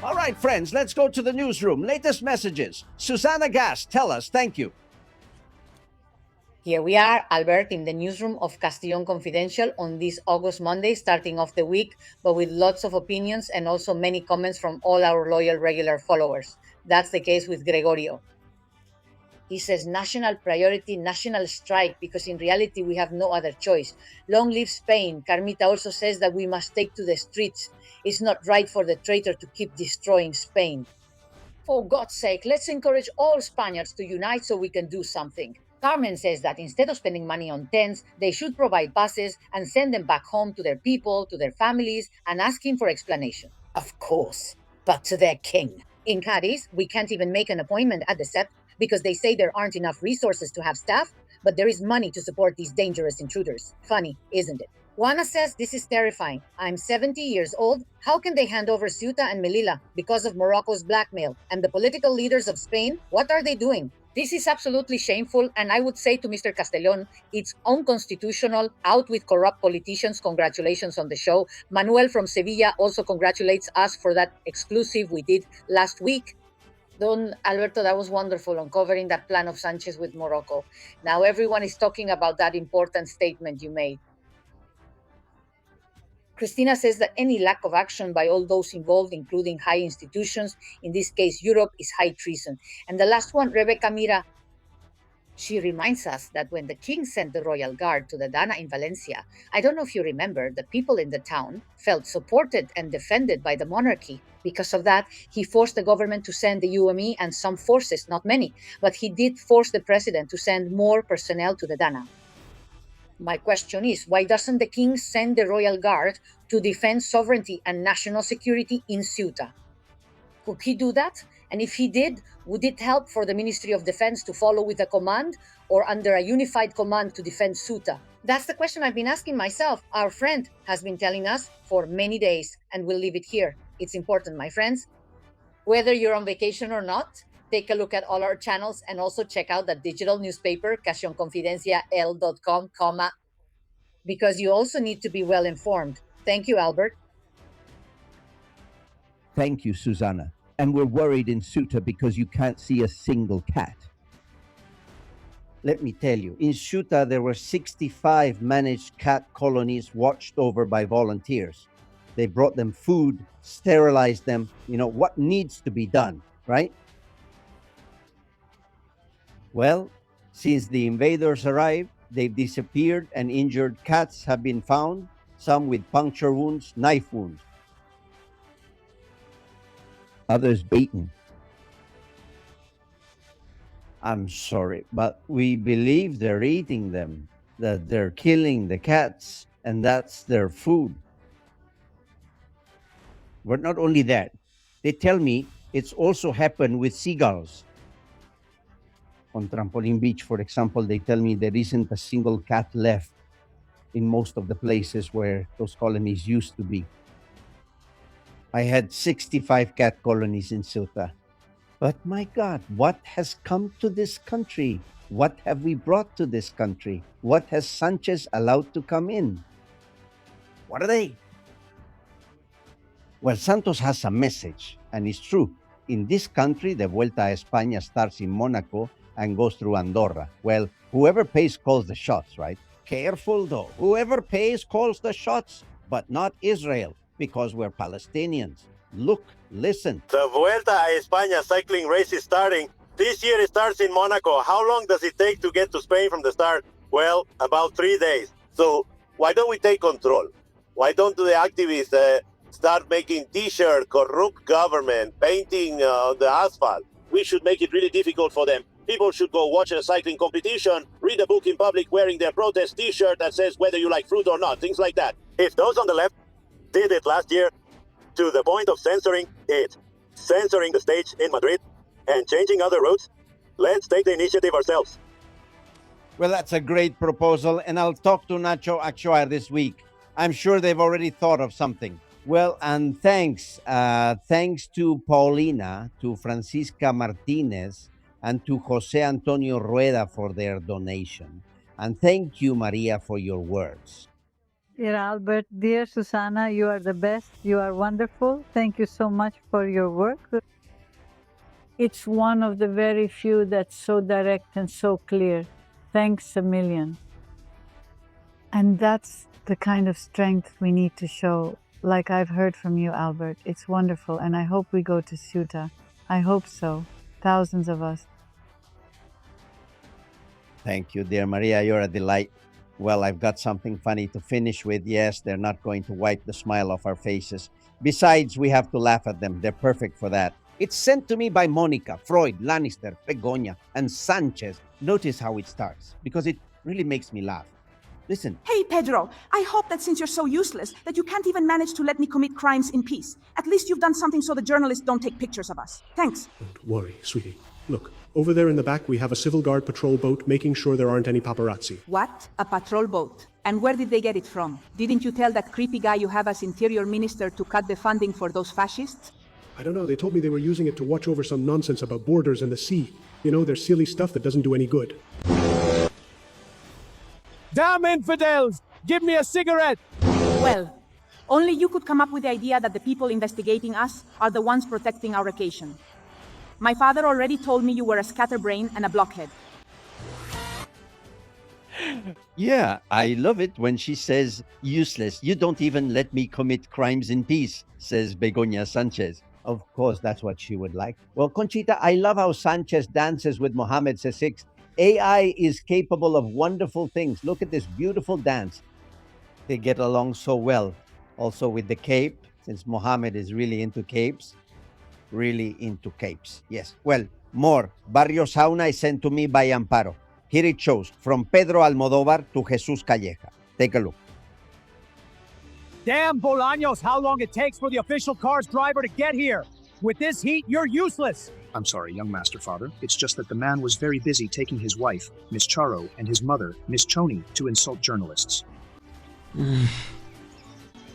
Speaker 2: All right, friends, let's go to the newsroom. Latest messages. Susanna Gas, tell us. Thank you.
Speaker 23: Here we are, Albert, in the newsroom of Castillon Confidential on this August Monday, starting off the week, but with lots of opinions and also many comments from all our loyal regular followers. That's the case with Gregorio. He says, national priority, national strike, because in reality we have no other choice. Long live Spain. Carmita also says that we must take to the streets. It's not right for the traitor to keep destroying Spain. For God's sake, let's encourage all Spaniards to unite so we can do something. Carmen says that instead of spending money on tents, they should provide buses and send them back home to their people, to their families, and asking for explanation. Of course, but to their king. In Cadiz, we can't even make an appointment at the SEP because they say there aren't enough resources to have staff, but there is money to support these dangerous intruders. Funny, isn't it? Juana says this is terrifying. I'm 70 years old. How can they hand over Ceuta and Melilla because of Morocco's blackmail? And the political leaders of Spain, what are they doing? This is absolutely shameful, and I would say to Mr. Castellón, it's unconstitutional. Out with corrupt politicians. Congratulations on the show. Manuel from Sevilla also congratulates us for that exclusive we did last week. Don Alberto, that was wonderful on covering that plan of Sanchez with Morocco. Now everyone is talking about that important statement you made. Christina says that any lack of action by all those involved, including high institutions, in this case Europe, is high treason. And the last one, Rebecca Mira, she reminds us that when the king sent the royal guard to the Dana in Valencia, I don't know if you remember, the people in the town felt supported and defended by the monarchy. Because of that, he forced the government to send the UME and some forces, not many, but he did force the president to send more personnel to the Dana. My question is, why doesn't the king send the royal guard to defend sovereignty and national security in Ceuta? Could he do that? And if he did, would it help for the Ministry of Defense to follow with a command or under a unified command to defend Ceuta? That's the question I've been asking myself. Our friend has been telling us for many days, and we'll leave it here. It's important, my friends. Whether you're on vacation or not, take a look at all our channels and also check out the digital newspaper, casionconfidencial.com, because you also need to be well informed. Thank you, Albert.
Speaker 3: Thank you, Susanna. And we're worried in Ceuta because you can't see a single cat.
Speaker 2: Let me tell you, in Ceuta, there were 65 managed cat colonies watched over by volunteers. They brought them food, sterilized them, what needs to be done, right? Well, since the invaders arrived, they've disappeared and injured cats have been found, some with puncture wounds, knife wounds.
Speaker 3: Others beaten.
Speaker 2: I'm sorry, but we believe they're eating them, that they're killing the cats, and that's their food. But not only that, they tell me it's also happened with seagulls. On Trampoline Beach, for example, they tell me there isn't a single cat left in most of the places where those colonies used to be. I had 65 cat colonies in Ceuta. But my God, what has come to this country? What have we brought to this country? What has Sanchez allowed to come in? What are they? Well, Santos has a message, and it's true. In this country, the Vuelta a España starts in Monaco and goes through Andorra. Well, whoever pays calls the shots, right? Careful though. Whoever pays calls the shots, but not Israel, because we're Palestinians. Look, listen.
Speaker 7: The Vuelta a España cycling race is starting. This year it starts in Monaco. How long does it take to get to Spain from the start? Well, about 3 days. So why don't we take control? Why don't the activists start making t-shirts, corrupt government, painting the asphalt? We should make it really difficult for them. People should go watch a cycling competition, read a book in public wearing their protest t-shirt that says whether you like fruit or not, things like that. If those on the left did it last year, to the point of censoring it, censoring the stage in Madrid, and changing other routes, let's take the initiative ourselves.
Speaker 2: Well, that's a great proposal, and I'll talk to Nacho Achoar this week. I'm sure they've already thought of something. Well, and thanks to Paulina, to Francisca Martinez, and to Jose Antonio Rueda for their donation. And thank you, Maria, for your words.
Speaker 19: Dear Albert, dear Susana, you are the best. You are wonderful. Thank you so much for your work. It's one of the very few that's so direct and so clear. Thanks a million. And that's the kind of strength we need to show, like I've heard from you, Albert. It's wonderful, and I hope we go to Ceuta. I hope so. Thousands of us.
Speaker 2: Thank you, dear Maria. You're a delight. Well, I've got something funny to finish with. Yes, they're not going to wipe the smile off our faces. Besides, we have to laugh at them. They're perfect for that. It's sent to me by Monica, Freud, Lannister, Begoña, and Sanchez. Notice how it starts, because it really makes me laugh. Listen.
Speaker 8: Hey, Pedro, I hope that since you're so useless that you can't even manage to let me commit crimes in peace. At least you've done something so the journalists don't take pictures of us. Thanks.
Speaker 9: Don't worry, sweetie. Look, over there in the back we have a civil guard patrol boat making sure there aren't any paparazzi.
Speaker 8: What? A patrol boat? And where did they get it from? Didn't you tell that creepy guy you have as interior minister to cut the funding for those fascists?
Speaker 9: I don't know, they told me they were using it to watch over some nonsense about borders and the sea. You know, there's silly stuff that doesn't do any good.
Speaker 10: Damn infidels! Give me a cigarette!
Speaker 8: Well, only you could come up with the idea that the people investigating us are the ones protecting our vacation. My father already told me you were a scatterbrain and a blockhead.
Speaker 2: Yeah, I love it when she says, useless. You don't even let me commit crimes in peace, says Begoña Sanchez. Of course, that's what she would like. Well, Conchita, I love how Sanchez dances with Mohammed VI. AI is capable of wonderful things. Look at this beautiful dance. They get along so well. Also with the cape, since Mohammed is really into capes. Really into capes. Yes. Well, more. Barrio Sauna is sent to me by Amparo. Here it shows, from Pedro Almodóvar to Jesus Calleja. Take a look.
Speaker 10: Damn, Bolaños, how long it takes for the official car's driver to get here. With this heat, you're useless.
Speaker 25: I'm sorry, young master father. It's just that the man was very busy taking his wife, Miss Charo, and his mother, Miss Choni, to insult journalists.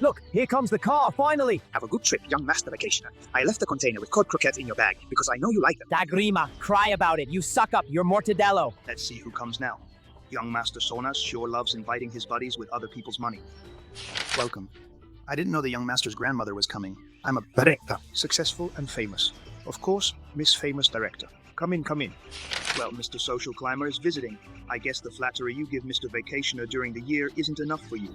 Speaker 10: Look, here comes the car, finally.
Speaker 25: Have a good trip, young master vacationer. I left the container with cod croquette in your bag because I know you like them.
Speaker 10: Dagrima, cry about it. You suck up. You're Mortadello.
Speaker 25: Let's see who comes now. Young master Sonas sure loves inviting his buddies with other people's money. Welcome. I didn't know the young master's grandmother was coming. I'm a director, successful and famous. Of course, Miss Famous Director. Come in, come in. Well, Mr. Social Climber is visiting. I guess the flattery you give Mr. Vacationer during the year isn't enough for you.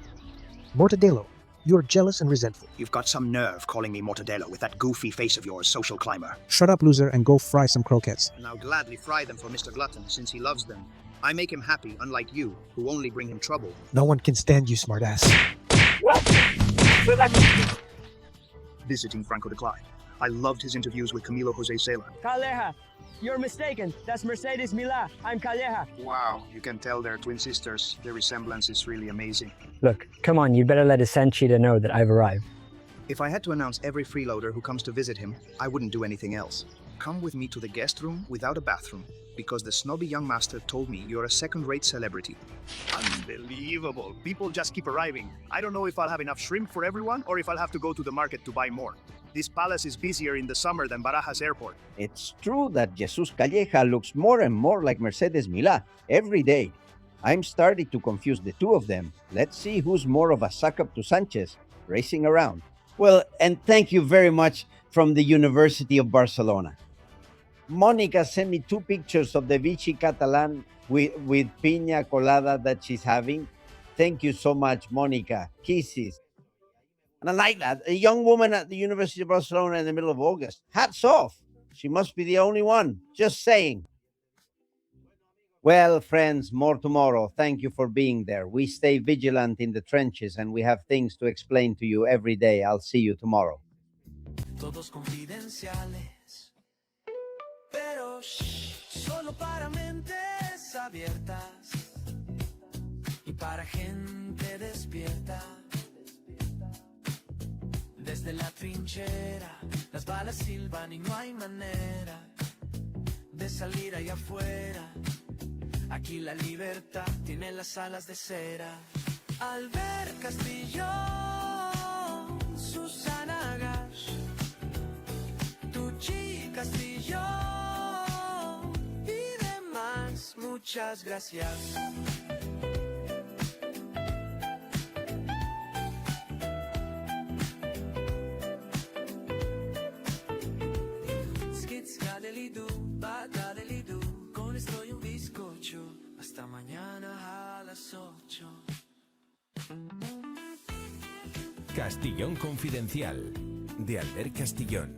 Speaker 11: Mortadelo, you're jealous and resentful.
Speaker 25: You've got some nerve calling me Mortadelo with that goofy face of yours, Social Climber.
Speaker 11: Shut up, loser, and go fry some croquettes.
Speaker 25: And I'll gladly fry them for Mr. Glutton, since he loves them. I make him happy, unlike you, who only bring him trouble.
Speaker 11: No one can stand you, smartass.
Speaker 25: Visiting Franco de Clyde. I loved his interviews with Camilo Jose Cela.
Speaker 10: Calleja, you're mistaken. That's Mercedes Milá. I'm Calleja.
Speaker 25: Wow, you can tell they're twin sisters. Their resemblance is really amazing.
Speaker 12: Look, come on, you better let his Sanchita know that I've arrived.
Speaker 25: If I had to announce every freeloader who comes to visit him, I wouldn't do anything else. Come with me to the guest room without a bathroom, because the snobby young master told me you're a second-rate celebrity. Unbelievable. People just keep arriving. I don't know if I'll have enough shrimp for everyone or if I'll have to go to the market to buy more. This palace is busier in the summer than Barajas Airport.
Speaker 2: It's true that Jesus Calleja looks more and more like Mercedes Milá every day. I'm starting to confuse the two of them. Let's see who's more of a suck-up to Sanchez, racing around. Well, and thank you very much from the University of Barcelona. Monica sent me 2 pictures of the Vichy Catalan with piña colada that she's having. Thank you so much, Monica. Kisses. And I like that. A young woman at the University of Barcelona in the middle of August. Hats off. She must be the only one. Just saying. Well, friends, more tomorrow. Thank you for being there. We stay vigilant in the trenches and we have things to explain to you every day. I'll see you tomorrow.
Speaker 13: Todos confidenciales, pero solo para mentes abiertas y para gente despierta. Desde la trinchera, las balas silban y no hay manera de salir allá afuera. Aquí la libertad tiene las alas de cera. Albert Castillo, Susana Gash, Tucci Castillo y demás. Muchas gracias. Con esto y un bizcocho, hasta mañana a las 8.
Speaker 14: Castillón Confidencial, de Albert Castillón.